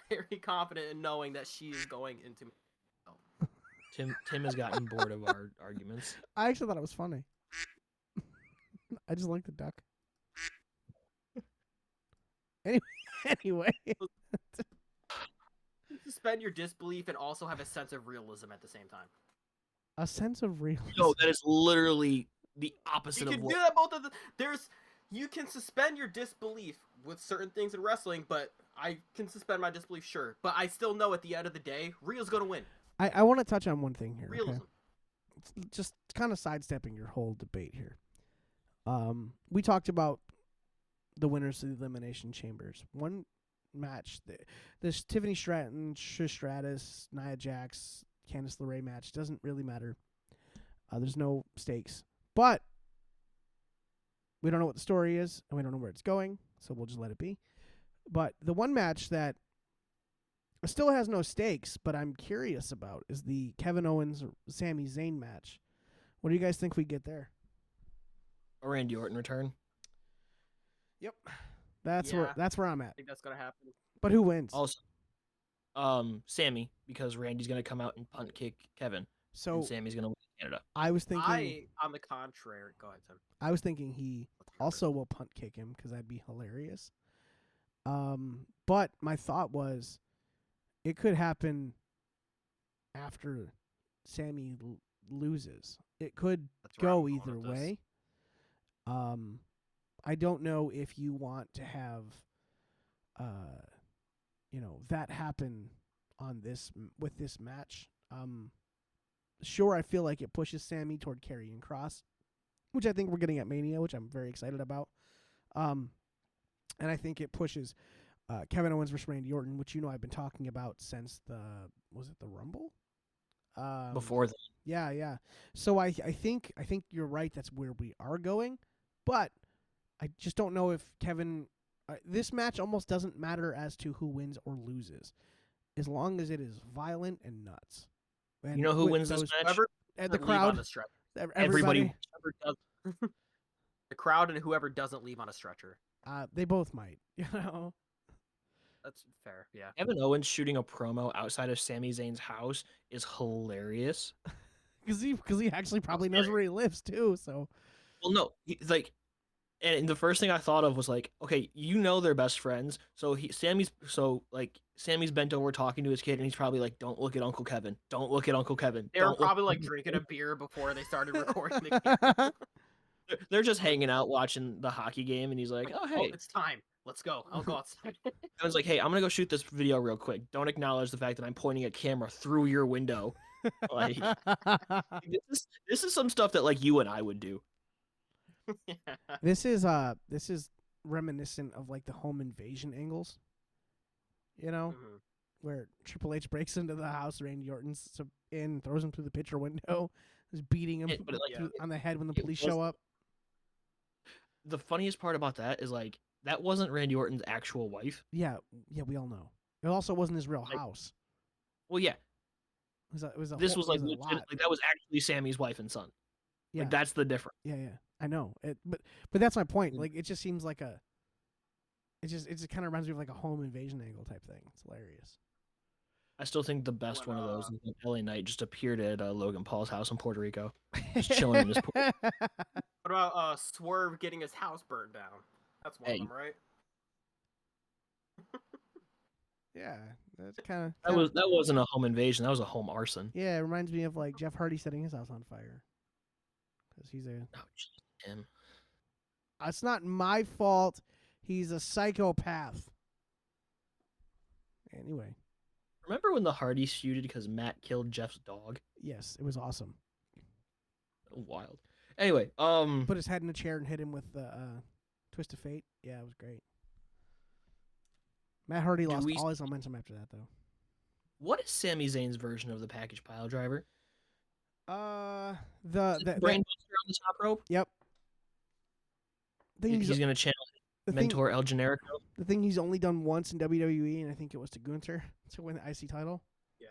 very confident in knowing that she is going into Tim has gotten bored of our arguments. I actually thought it was funny. I just like the duck. Anyway. Suspend your disbelief and also have a sense of realism at the same time. A sense of realism. No, that is literally the opposite You of can what do that both of the you can suspend your disbelief with certain things in wrestling, but I can suspend my disbelief, sure. But I still know at the end of the day, Rhea's gonna win. I want to touch on one thing here. Realism. Okay? Just kind of sidestepping your whole debate here. We talked about the winners of the Elimination Chambers. One match, this Tiffany Stratton, Trish Stratus, Nia Jax, Candice LeRae match doesn't really matter. There's no stakes. But we don't know what the story is, and we don't know where it's going, so we'll just let it be. But the one match that still has no stakes, but I'm curious about is the Kevin Owens Sami Zayn match. What do you guys think we get there? a Randy Orton return. Yep, that's Yeah. where I'm I at. think that's gonna happen. But who wins? Also, Sammy, because Randy's gonna come out and punt kick Kevin, So and Sammy's gonna win Canada. I was thinking, On the contrary, go ahead, Tim. I was thinking he also will punt kick him because that'd be hilarious. But my thought was, it could happen after Sammy loses. It could That's where I'm go going either with this. way. I don't know if you want to have, that happen on with this match. Sure, I feel like it pushes Sammy toward Karrion Kross, which I think we're getting at Mania, which I'm very excited about. And I think it pushes Kevin Owens versus Randy Orton, which I've been talking about since the Rumble? Before that. Yeah. So I think you're right. That's where we are going, but I just don't know if Kevin. This match almost doesn't matter as to who wins or loses, as long as it is violent and nuts. And You know who with wins this those- match? Whoever And the doesn't leave on crowd, the stretcher. everybody. Whoever does- the crowd and whoever doesn't leave on a stretcher. They both might. You know. That's fair. Yeah. Kevin Owens shooting a promo outside of Sami Zayn's house is hilarious. Because he actually probably knows where he lives too. So Well, no, like, and the first thing I thought of was like, okay, they're best friends. So Sammy's bent over talking to his kid, and he's probably like, "Don't look at Uncle Kevin. Don't look at Uncle Kevin." They were Don't look-" probably like drinking a beer before they started recording the game. They're just hanging out watching the hockey game, and he's like, "Oh, hey." it's time. Let's go. I'll go outside. I was like, "Hey, I'm gonna go shoot this video real quick. Don't acknowledge the fact that I'm pointing a camera through your window." Like, this is some stuff that like you and I would do. this is reminiscent of like the home invasion angles. You know, Mhm. where Triple H breaks into the house, Randy Orton's in, throws him through the picture window, is beating him But like, on the head when the it police was- show up. The funniest part about that is like that wasn't Randy Orton's actual wife. Yeah, we all know. It also wasn't his real Like, house. Well, yeah, It was a this whole, was like, it was a legit, lot. like that was actually Sammy's wife and son. Yeah. Like that's the difference. Yeah, I know. But that's my point. Mm. Like, it just seems like it just kind of reminds me of like a home invasion angle type thing. It's hilarious. I still think the best When, one of those is when LA Knight just appeared at Logan Paul's house in Puerto Rico, just chilling in his pool. What about Swerve getting his house burned down? That's one Hey. of them, right? Yeah, that's kind of That wasn't a home invasion. That was a home arson. Yeah, it reminds me of like Jeff Hardy setting his house on fire. Because he's a. Oh, geez, him. It's not my fault. He's a psychopath. Anyway, Remember when the Hardys feuded because Matt killed Jeff's dog? yes, it was awesome. Wild. Anyway, Put his head in a chair and hit him with the twist of fate. Yeah, it was great. Matt Hardy lost all his momentum after that, though. what is Sami Zayn's version of the package pile driver? The Brainbuster on the top rope. Yep. He's gonna channel mentor El Generico. The thing he's only done once in WWE, and I think it was to Gunther to win the IC title. Yeah.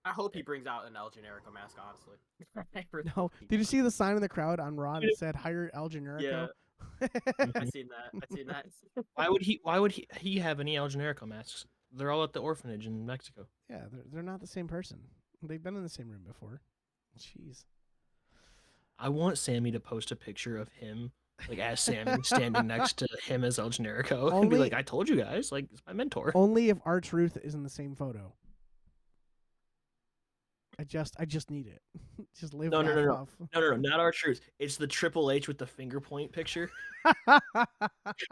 I hope he brings out an El Generico mask, honestly. No, did you see the sign in the crowd on Raw that said "Hire El Generico"? Yeah. I seen that. Why would he have any El Generico masks? They're all at the orphanage in Mexico. Yeah, they're not the same person. They've been in the same room before. Jeez. I want Sammy to post a picture of him, like as Sammy standing next to him as El Generico, and be Only- like, "I told you guys, like it's my mentor." Only if R-Truth is in the same photo. I just need it. Just live No, laugh off. No, not our truth. It's the Triple H with the finger point picture.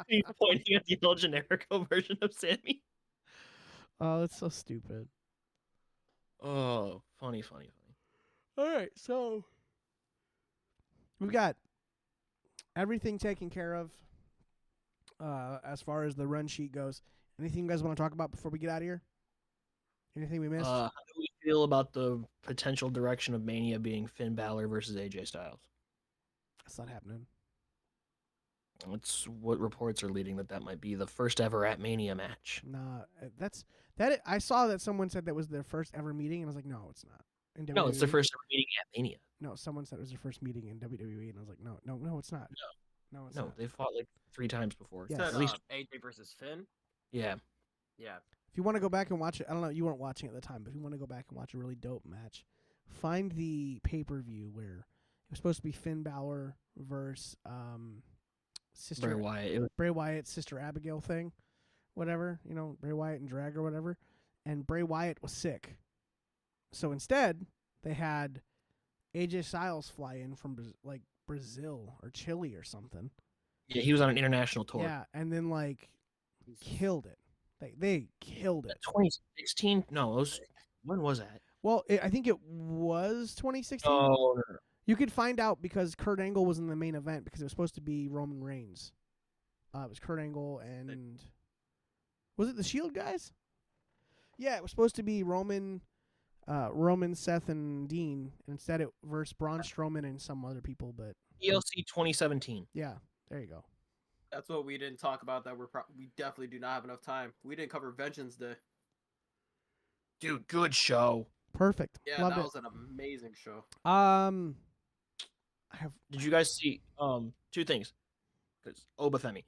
He's pointing at the El Generico version of Sammy. Oh, it's so stupid. Oh, funny. All right, so we've got everything taken care of as far as the run sheet goes. Anything you guys want to talk about before we get out of here? Anything we missed? How do we feel about the potential direction of Mania being Finn Balor versus AJ Styles? That's not happening. That's what reports are leading that might be the first ever at Mania match. Nah, I saw that someone said that was their first ever meeting, and I was like, no, it's not. In No, it's their WWE. first ever meeting at Mania. No, someone said it was their first meeting in WWE, and I was like, no, it's not. No, it's No, not. they fought like 3 times before. Yes. Said, At least, AJ versus Finn. yeah. Yeah. If you want to go back and watch it, I don't know, you weren't watching at the time, but if you want to go back and watch a really dope match, find the pay-per-view where it was supposed to be Finn Balor versus Bray Wyatt. Bray Wyatt's sister Abigail thing, whatever, Bray Wyatt and drag or whatever, and Bray Wyatt was sick. So instead, they had AJ Styles fly in from Brazil or Chile or something. Yeah, he was on an international tour. Yeah, and then killed it. They killed it. 2016? No, when was that? Well, I think it was 2016. Oh, You could find out because Kurt Angle was in the main event because it was supposed to be Roman Reigns. It was Kurt Angle and was it the Shield guys? Yeah, it was supposed to be Roman, Seth, and Dean. Instead, it versus Braun Strowman and some other people. But ELC 2017. yeah, there you go. That's what we didn't talk about. That we definitely do not have enough time. We didn't cover Vengeance Day. Dude, good show. Perfect. Yeah, Loved that it. was an amazing show. I have. Did you guys see two things? Because Obafemi.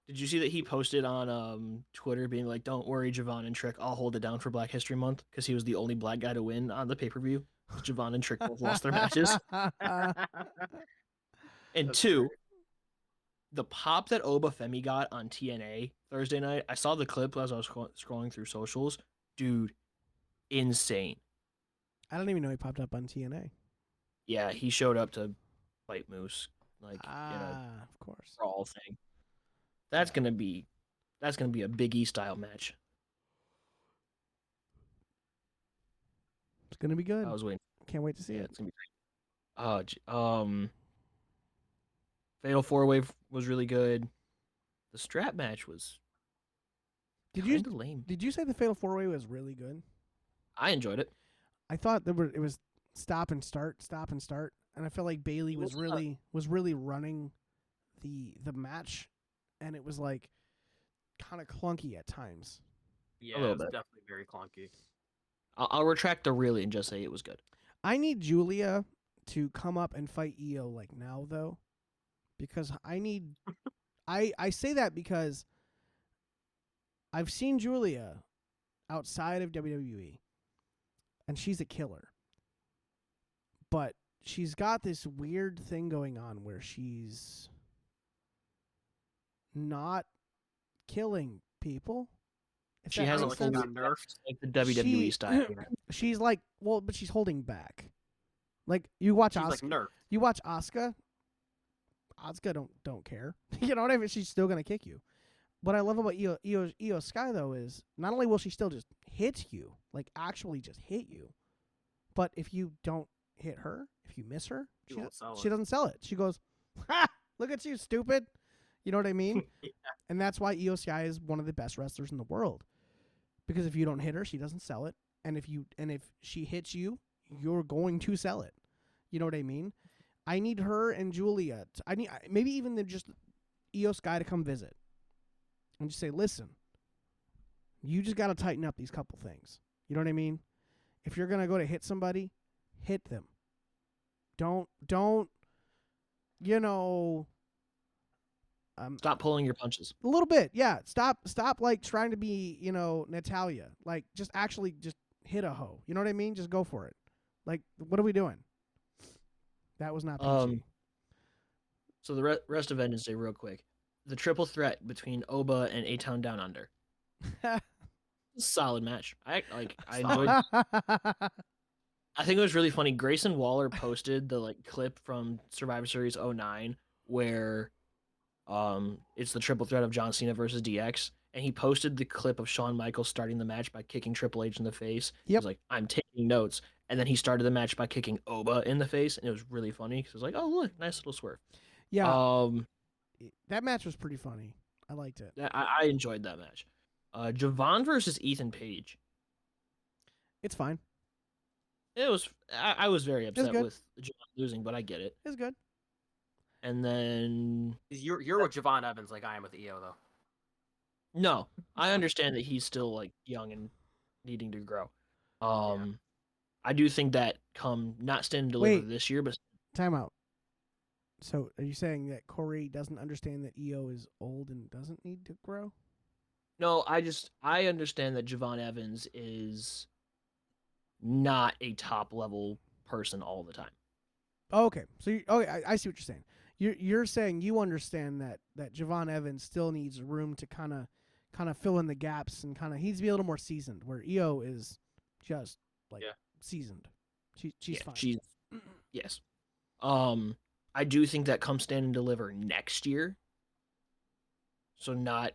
Did you see that he posted on Twitter being like, "Don't worry, Javon and Trick, I'll hold it down for Black History Month," because he was the only black guy to win on the pay-per-view. Javon and Trick both lost their matches. And That's two, great. the pop that Obafemi got on TNA Thursday night, I saw the clip as I was scrolling through socials. Dude, insane. I don't even know he popped up on TNA. Yeah, he showed up to fight Moose, like of course. brawl thing. That's gonna be a Big E style match. It's gonna be good. I was waiting. Can't wait to see it. It's gonna be great. Fatal 4-Way was really good. The strap match was Did kinda lame. Did you say the Fatal 4-Way was really good? I enjoyed it. I thought it was stop and start, and I felt like Bailey was really running the match, and it was like kind of clunky at times. Yeah, little it was bit. definitely very clunky. I'll retract the really and just say it was good. I need Julia to come up and fight Io like now though, because I need. I say that because I've seen Julia outside of WWE, and she's a killer. But she's got this weird thing going on where she's not killing people. If She that hasn't makes like sense. got nerfed. like the WWE style. She's like, well, but she's holding back. Like you watch She's like Asuka, nerfed. you watch Asuka. Asuka don't care. You know what I mean? She's still gonna kick you. What I love about Io Sky though is not only will she still just hit you, like actually just hit you, but if you don't hit her, if you miss her, She won't sell she it. doesn't sell it. She goes, "Ha! Look at you, stupid." You know what I mean? Yeah. And that's why Io Sky is one of the best wrestlers in the world. Because if you don't hit her, she doesn't sell it, and if she hits you, you're going to sell it. You know what I mean? I need her and Julia. I need maybe even just Io Sky to come visit and just say, "Listen, you just got to tighten up these couple things." You know what I mean? If you're gonna go to hit somebody, hit them. Don't you know? Stop pulling your punches. A little bit, yeah. Stop like trying to be, Natalia. Like just actually just hit a hoe. You know what I mean? Just go for it. Like what are we doing? That was not PG. So the rest of Vengeance Day, real quick. The triple threat between Oba and A-Town Down Under. Solid match. I enjoyed. I think it was really funny. Grayson Waller posted the clip from Survivor Series 09 where it's the triple threat of John Cena versus DX, and he posted the clip of Shawn Michaels starting the match by kicking Triple H in the face. Yep. He's like, "I'm taking notes," and then he started the match by kicking Oba in the face, and it was really funny because it was like, "Oh look, nice little swerve." Yeah. That match was pretty funny. I liked it. I enjoyed that match. Javon versus Ethan Page. It's fine. It was. I was very upset good. with Javon losing, but I get it. It's good. And then You're with Javon Evans like I am with Io though. no, I understand that he's still young and needing to grow. I do think that come not Stand and Deliver Wait. this year, but Time out. So are you saying that Corey doesn't understand that Io is old and doesn't need to grow? no, I understand that Javon Evans is not a top level person all the time. Oh, okay. So I see what you're saying. You're saying you understand that Javon Evans still needs room to kind of fill in the gaps and kind of he needs to be a little more seasoned. Where Io is just seasoned. She's fine. Yes. I do think that come Stand and Deliver next year. So not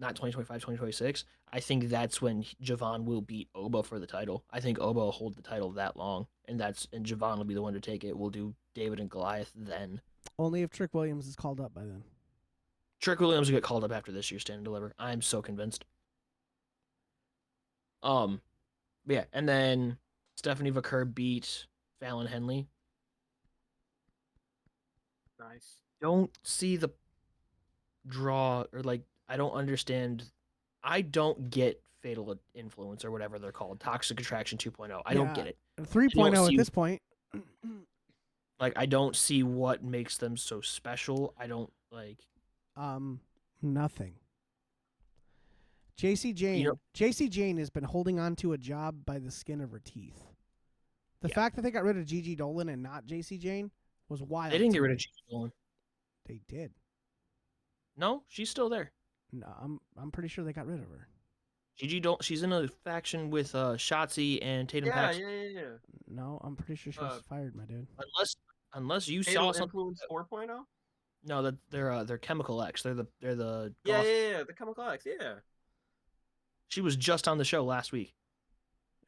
2025, 2026. I think that's when Javon will beat Oba for the title. I think Oba will hold the title that long, and Javon will be the one to take it. We'll do David and Goliath then. Only if Trick Williams is called up by then. Trick Williams will get called up after this year's Stand and Deliver. I'm so convinced. Yeah, and then Stephanie Vaquer beat Fallon Henley. Nice. Don't see the draw, or like I don't understand. I don't get Fatal Influence or whatever they're called. Toxic Attraction 2.0. I don't Yeah, get it. 3.0 at see- this point. Like I don't see what makes them so special. I don't like Nothing. JC Jane. You know- JC Jane has been holding on to a job by the skin of her teeth. The Yeah. fact that they got rid of Gigi Dolan and not JC Jane was wild. they didn't to get rid me. of Gigi Dolan. They did. No, she's still there. No, I'm pretty sure they got rid of her. Gigi Dolan. She's in a faction with Shotzi and Tatum Yeah, Paxton. yeah. No, I'm pretty sure she was fired, my dude. Unless you Fatal saw something. Influence 4.0? No, that they're Chemical X. They're the Yeah, golf. yeah, the Chemical X, yeah. She was just on the show last week.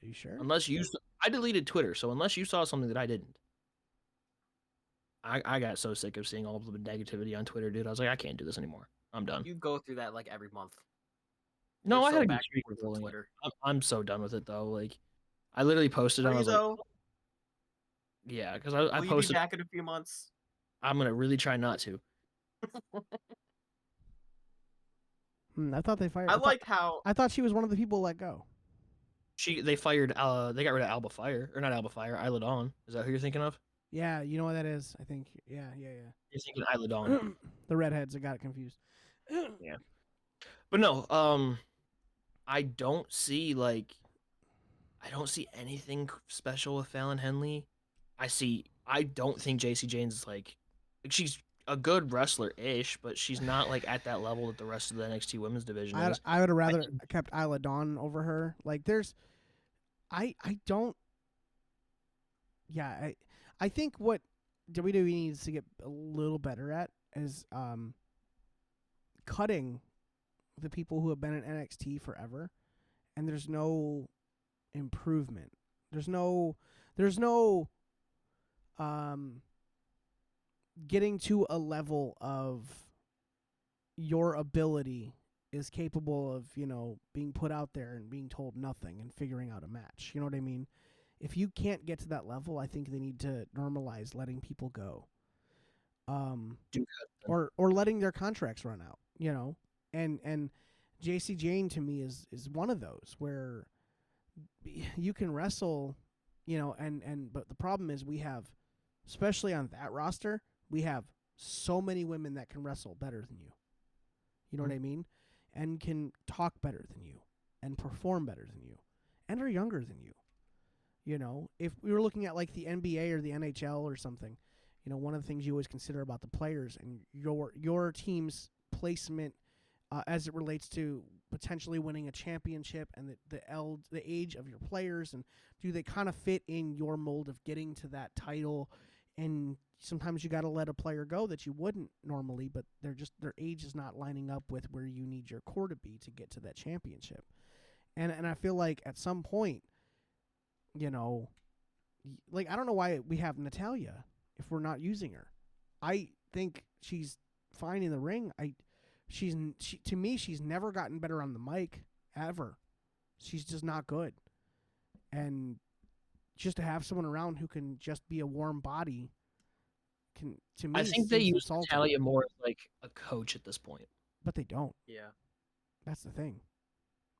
Are you sure? Unless you, I deleted Twitter, so unless you saw something that I didn't, I got so sick of seeing all of the negativity on Twitter, dude. I was like, I can't do this anymore. I'm done. You go through that like every month. No, You're I so had a good back streak and of forth on rolling it. Twitter. I'm so done with it though. Like, I literally posted and I was like, though, yeah, because I will you be posted. back in a few months? I'm gonna really try not to. I thought they fired. I like how I thought she was one of the people let go. They fired. They got rid of Alba Fire, or not Alba Fire, Isla Dawn. Is that who you're thinking of? Yeah, you know what that is. I think. Yeah. You're thinking Isla Dawn. The redheads. I got confused. Yeah. But no, I don't see anything special with Fallon Henley. I don't think JC Jane's like she's a good wrestler-ish, but she's not like at that level that the rest of the NXT women's division is. I would have rather kept Isla Dawn over her. Like there's I don't yeah, I think what WWE needs to get a little better at is cutting the people who have been in NXT forever, and there's no improvement. There's no getting to a level of your ability is capable of, being put out there and being told nothing and figuring out a match. You know what I mean? If you can't get to that level, I think they need to normalize letting people go. Or letting their contracts run out, And JC Jane to me is one of those where you can wrestle, but the problem is we have, especially on that roster, we have so many women that can wrestle better than you. You know what I mean? And can talk better than you and perform better than you and are younger than you. If we were looking at like the NBA or the NHL or something, one of the things you always consider about the players and your team's placement as it relates to potentially winning a championship and the age of your players, and do they kind of fit in your mold of getting to that title? And sometimes you got to let a player go that you wouldn't normally, but their age is not lining up with where you need your core to be to get to that championship. And I feel like at some point, like I don't know why we have Natalya if we're not using her. I think she's fine in the ring. To me, she's never gotten better on the mic ever. She's just not good. And just to have someone around who can just be a warm body can, to me, I think they use insulting. Natalya more as like a coach at this point. But they don't. Yeah. That's the thing.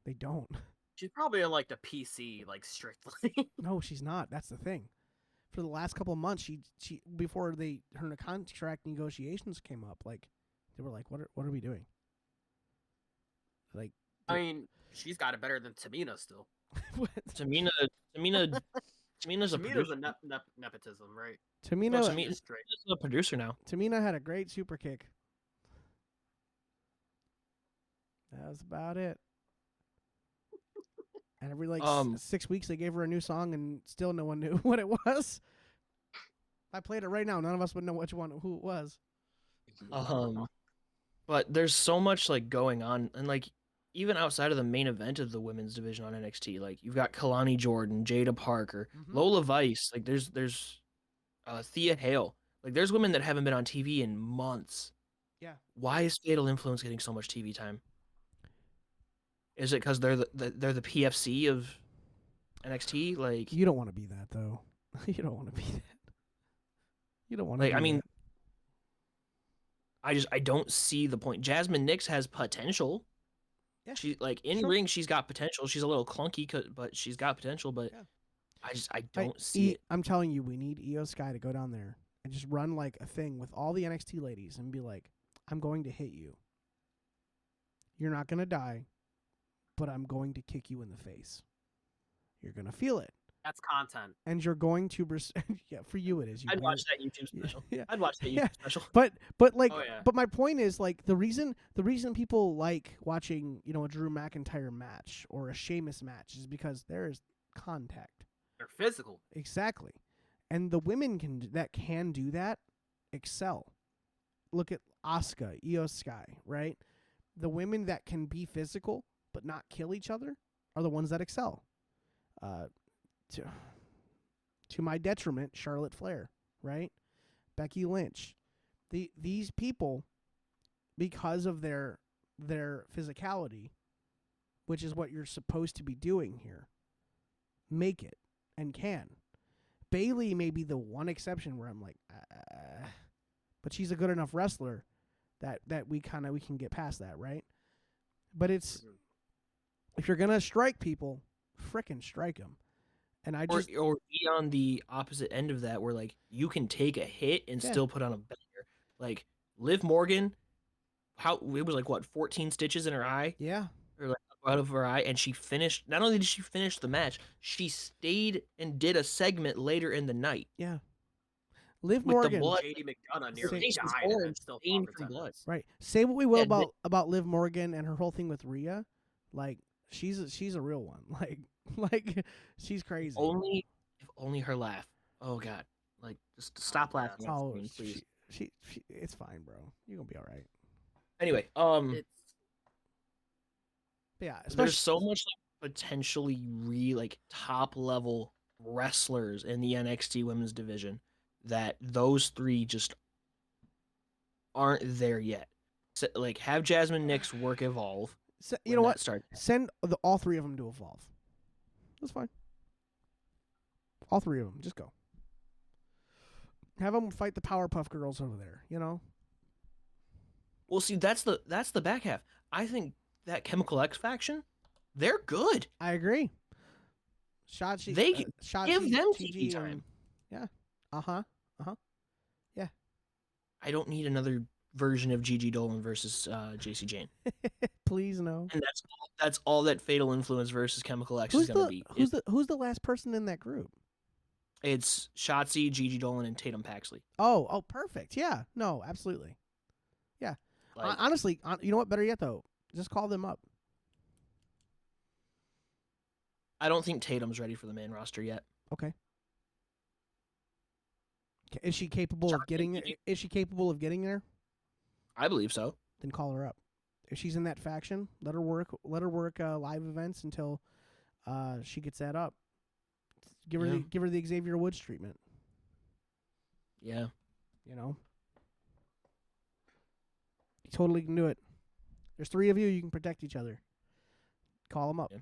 They don't. She's probably in like the PC, like strictly. No, she's not. That's the thing. For the last couple of months, she before her contract negotiations came up, like they were like, "What are we doing?" Like, I mean, she's got it better than Tamina still. Tamina's a Tamina's producer. a nepotism, right? Tamina, Well, Tamina's straight. Tamina's a producer now. Tamina had a great super kick. That was about it. And every 6 weeks, they gave her a new song, and still no one knew what it was. If I played it right now, none of us would know who it was. But there's so much like going on, and like even outside of the main event of the women's division on NXT, like you've got Kalani Jordan, Jada Parker, Lola Vice, like there's Thea Hale, like there's women that haven't been on TV in months. Yeah. Why is Fatal Influence getting so much TV time? Is it because they're they're the PFC of NXT? You don't want to be that though. You don't want to be that. You don't want to Like be I mean, that. I don't see the point. Jasmine Nix has potential. Yeah. She like in Sure. ring, she's got potential. She's a little clunky, but she's got potential. But Yeah. I don't see it. I'm telling you, we need Io Sky to go down there and just run like a thing with all the NXT ladies and be like, I'm going to hit you. You're not going to die, but I'm going to kick you in the face. You're going to feel it. That's content. And you're going to yeah, for you it is. I'd watch that YouTube special. Yeah. I'd watch that YouTube Yeah. special. But like Oh, yeah. but my point is like the reason people like watching, you know, a Drew McIntyre match or a Sheamus match is because there is contact. They're physical. Exactly. And the women can do that excel. Look at Asuka, Io Sky, right? The women that can be physical but not kill each other are the ones that excel. To my detriment, Charlotte Flair, right? Becky Lynch. These people, because of their physicality, which is what you're supposed to be doing here, make it and can. Bayley may be the one exception where I'm like, but she's a good enough wrestler that we can get past that, right? But it's if you're gonna strike people, frickin' strike them. And I just or be on the opposite end of that, where like you can take a hit and still put on a banger. Like Liv Morgan, it was like what 14 stitches in her eye, yeah. or like out of her eye, and she finished. Not only did she finish the match, she stayed and did a segment later in the night. Yeah. Liv With the Morgan, blood. JD McDonough nearly Face was died and orange, then still stained fought for from 10 blood. minutes. right? Say what we will Yeah, about Liv Morgan and her whole thing with Rhea, like she's a real one. Like she's crazy. If only her laugh. Oh god, like just stop laughing. Yeah. at Oh, me, please. she it's fine, bro. You're gonna be all right. Anyway, It's But yeah, there's especially so much like potentially top level wrestlers in the NXT women's division that those three just aren't there yet. So, like have Jasmine Nix work Evolve. you know what? Start Send all three of them to Evolve. That's fine. All three of them, just go. Have them fight the Powerpuff Girls over there. You know. Well, see, that's the back half. I think that Chemical X faction, they're good. I agree. Shotzi, They Shotzi, give them TG, TV time. and- yeah. I don't need another version of Gigi Dolan versus JC Jane. Please no. And that's all that Fatal Influence versus Chemical X is going to be. Who's the last person in that group? It's Shotzi, Gigi Dolan, and Tatum Paxley. Oh, perfect. Yeah. No, absolutely. Yeah. Like, Honestly, you know what? Better yet, though, just call them up. I don't think Tatum's ready for the main roster yet. Okay. Is she capable of getting it? Is she capable of getting there? I believe so. Then call her up. If she's in that faction, let her work. Let her work live events until she gets that up. Give her the Xavier Woods treatment. Yeah. You know. You totally can do it. There's three of you. You can protect each other. Call them up. Yeah.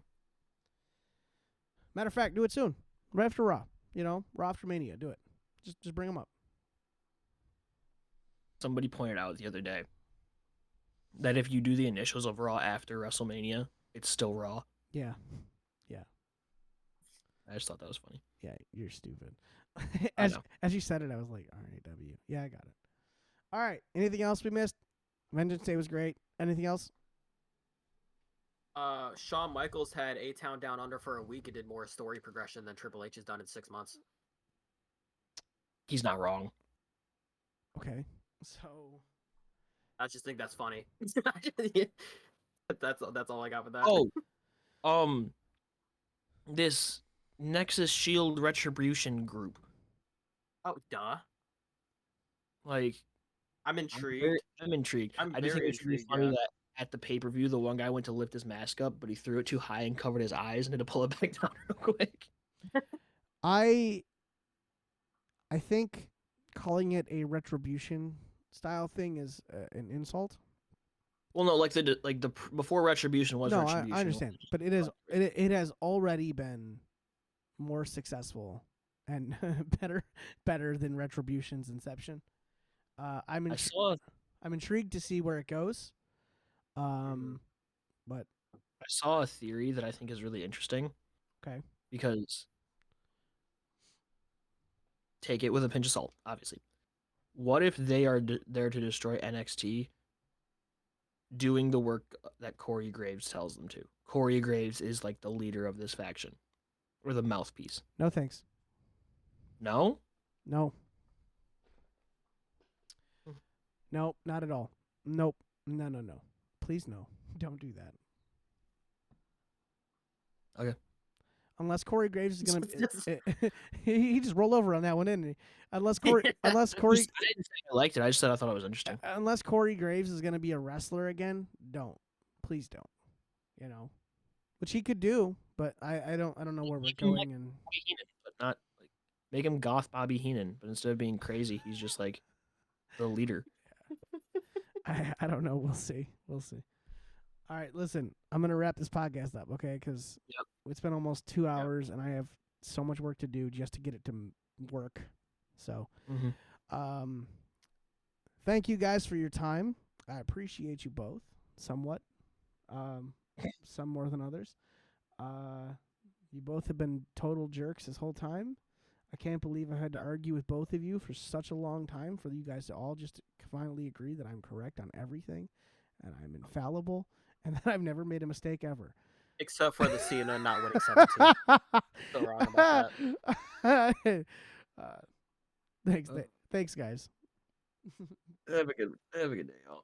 Matter of fact, do it soon. Right after Raw. You know, Raw after Mania. Do it. Just bring them up. Somebody pointed out the other day that if you do the initials of Raw after WrestleMania, it's still Raw. Yeah. I just thought that was funny. Yeah, you're stupid. I know. As you said it, I was like, R-A-W. Yeah, I got it. All right. Anything else we missed? Vengeance Day was great. Anything else? Shawn Michaels had A-Town Down Under for a week and did more story progression than Triple H has done in 6 months. He's not wrong. Okay. So I just think that's funny. That's all I got with that. Oh, this Nexus Shield Retribution group. Oh, duh. Like, I'm intrigued. I'm intrigued. I'm I just think very it's really intrigued, funny yeah. that at the pay-per-view, the one guy went to lift his mask up, but he threw it too high and covered his eyes and had to pull it back down real quick. I think calling it a retribution style thing is an insult. Well, no, like before Retribution was No, Retribution. I understand, but it has already been more successful and better than Retribution's inception. I'm I saw I'm intrigued to see where it goes. But I saw a theory that I think is really interesting. okay, Because take it with a pinch of salt, obviously. What if they are there to destroy NXT, doing the work that Corey Graves tells them to? Corey Graves is like the leader of this faction, or the mouthpiece. no thanks. No, No. Nope, not at all. Nope. No. Please no. Don't do that. Okay. Unless Corey Graves is gonna, he just rolled over on that one, didn't he? Unless Corey, unless Corey, I didn't say I liked it. I just said I thought it was interesting. unless Corey Graves is gonna be a wrestler again, don't. Please don't. You know, which he could do, but I don't know where we're going. And Bobby Heenan, but not like make him goth Bobby Heenan. But instead of being crazy, he's just like the leader. I don't know. We'll see. We'll see. All right, listen. I'm gonna wrap this podcast up, okay? Because it's been almost 2 hours, and I have so much work to do just to get it to work. So, thank you guys for your time. I appreciate you both somewhat. Some more than others. You both have been total jerks this whole time. I can't believe I had to argue with both of you for such a long time for you guys to all just finally agree that I'm correct on everything and I'm infallible and that I've never made a mistake ever. Except for the Cena not winning 17. Still wrong about that. Thanks guys. Have a good day, y'all.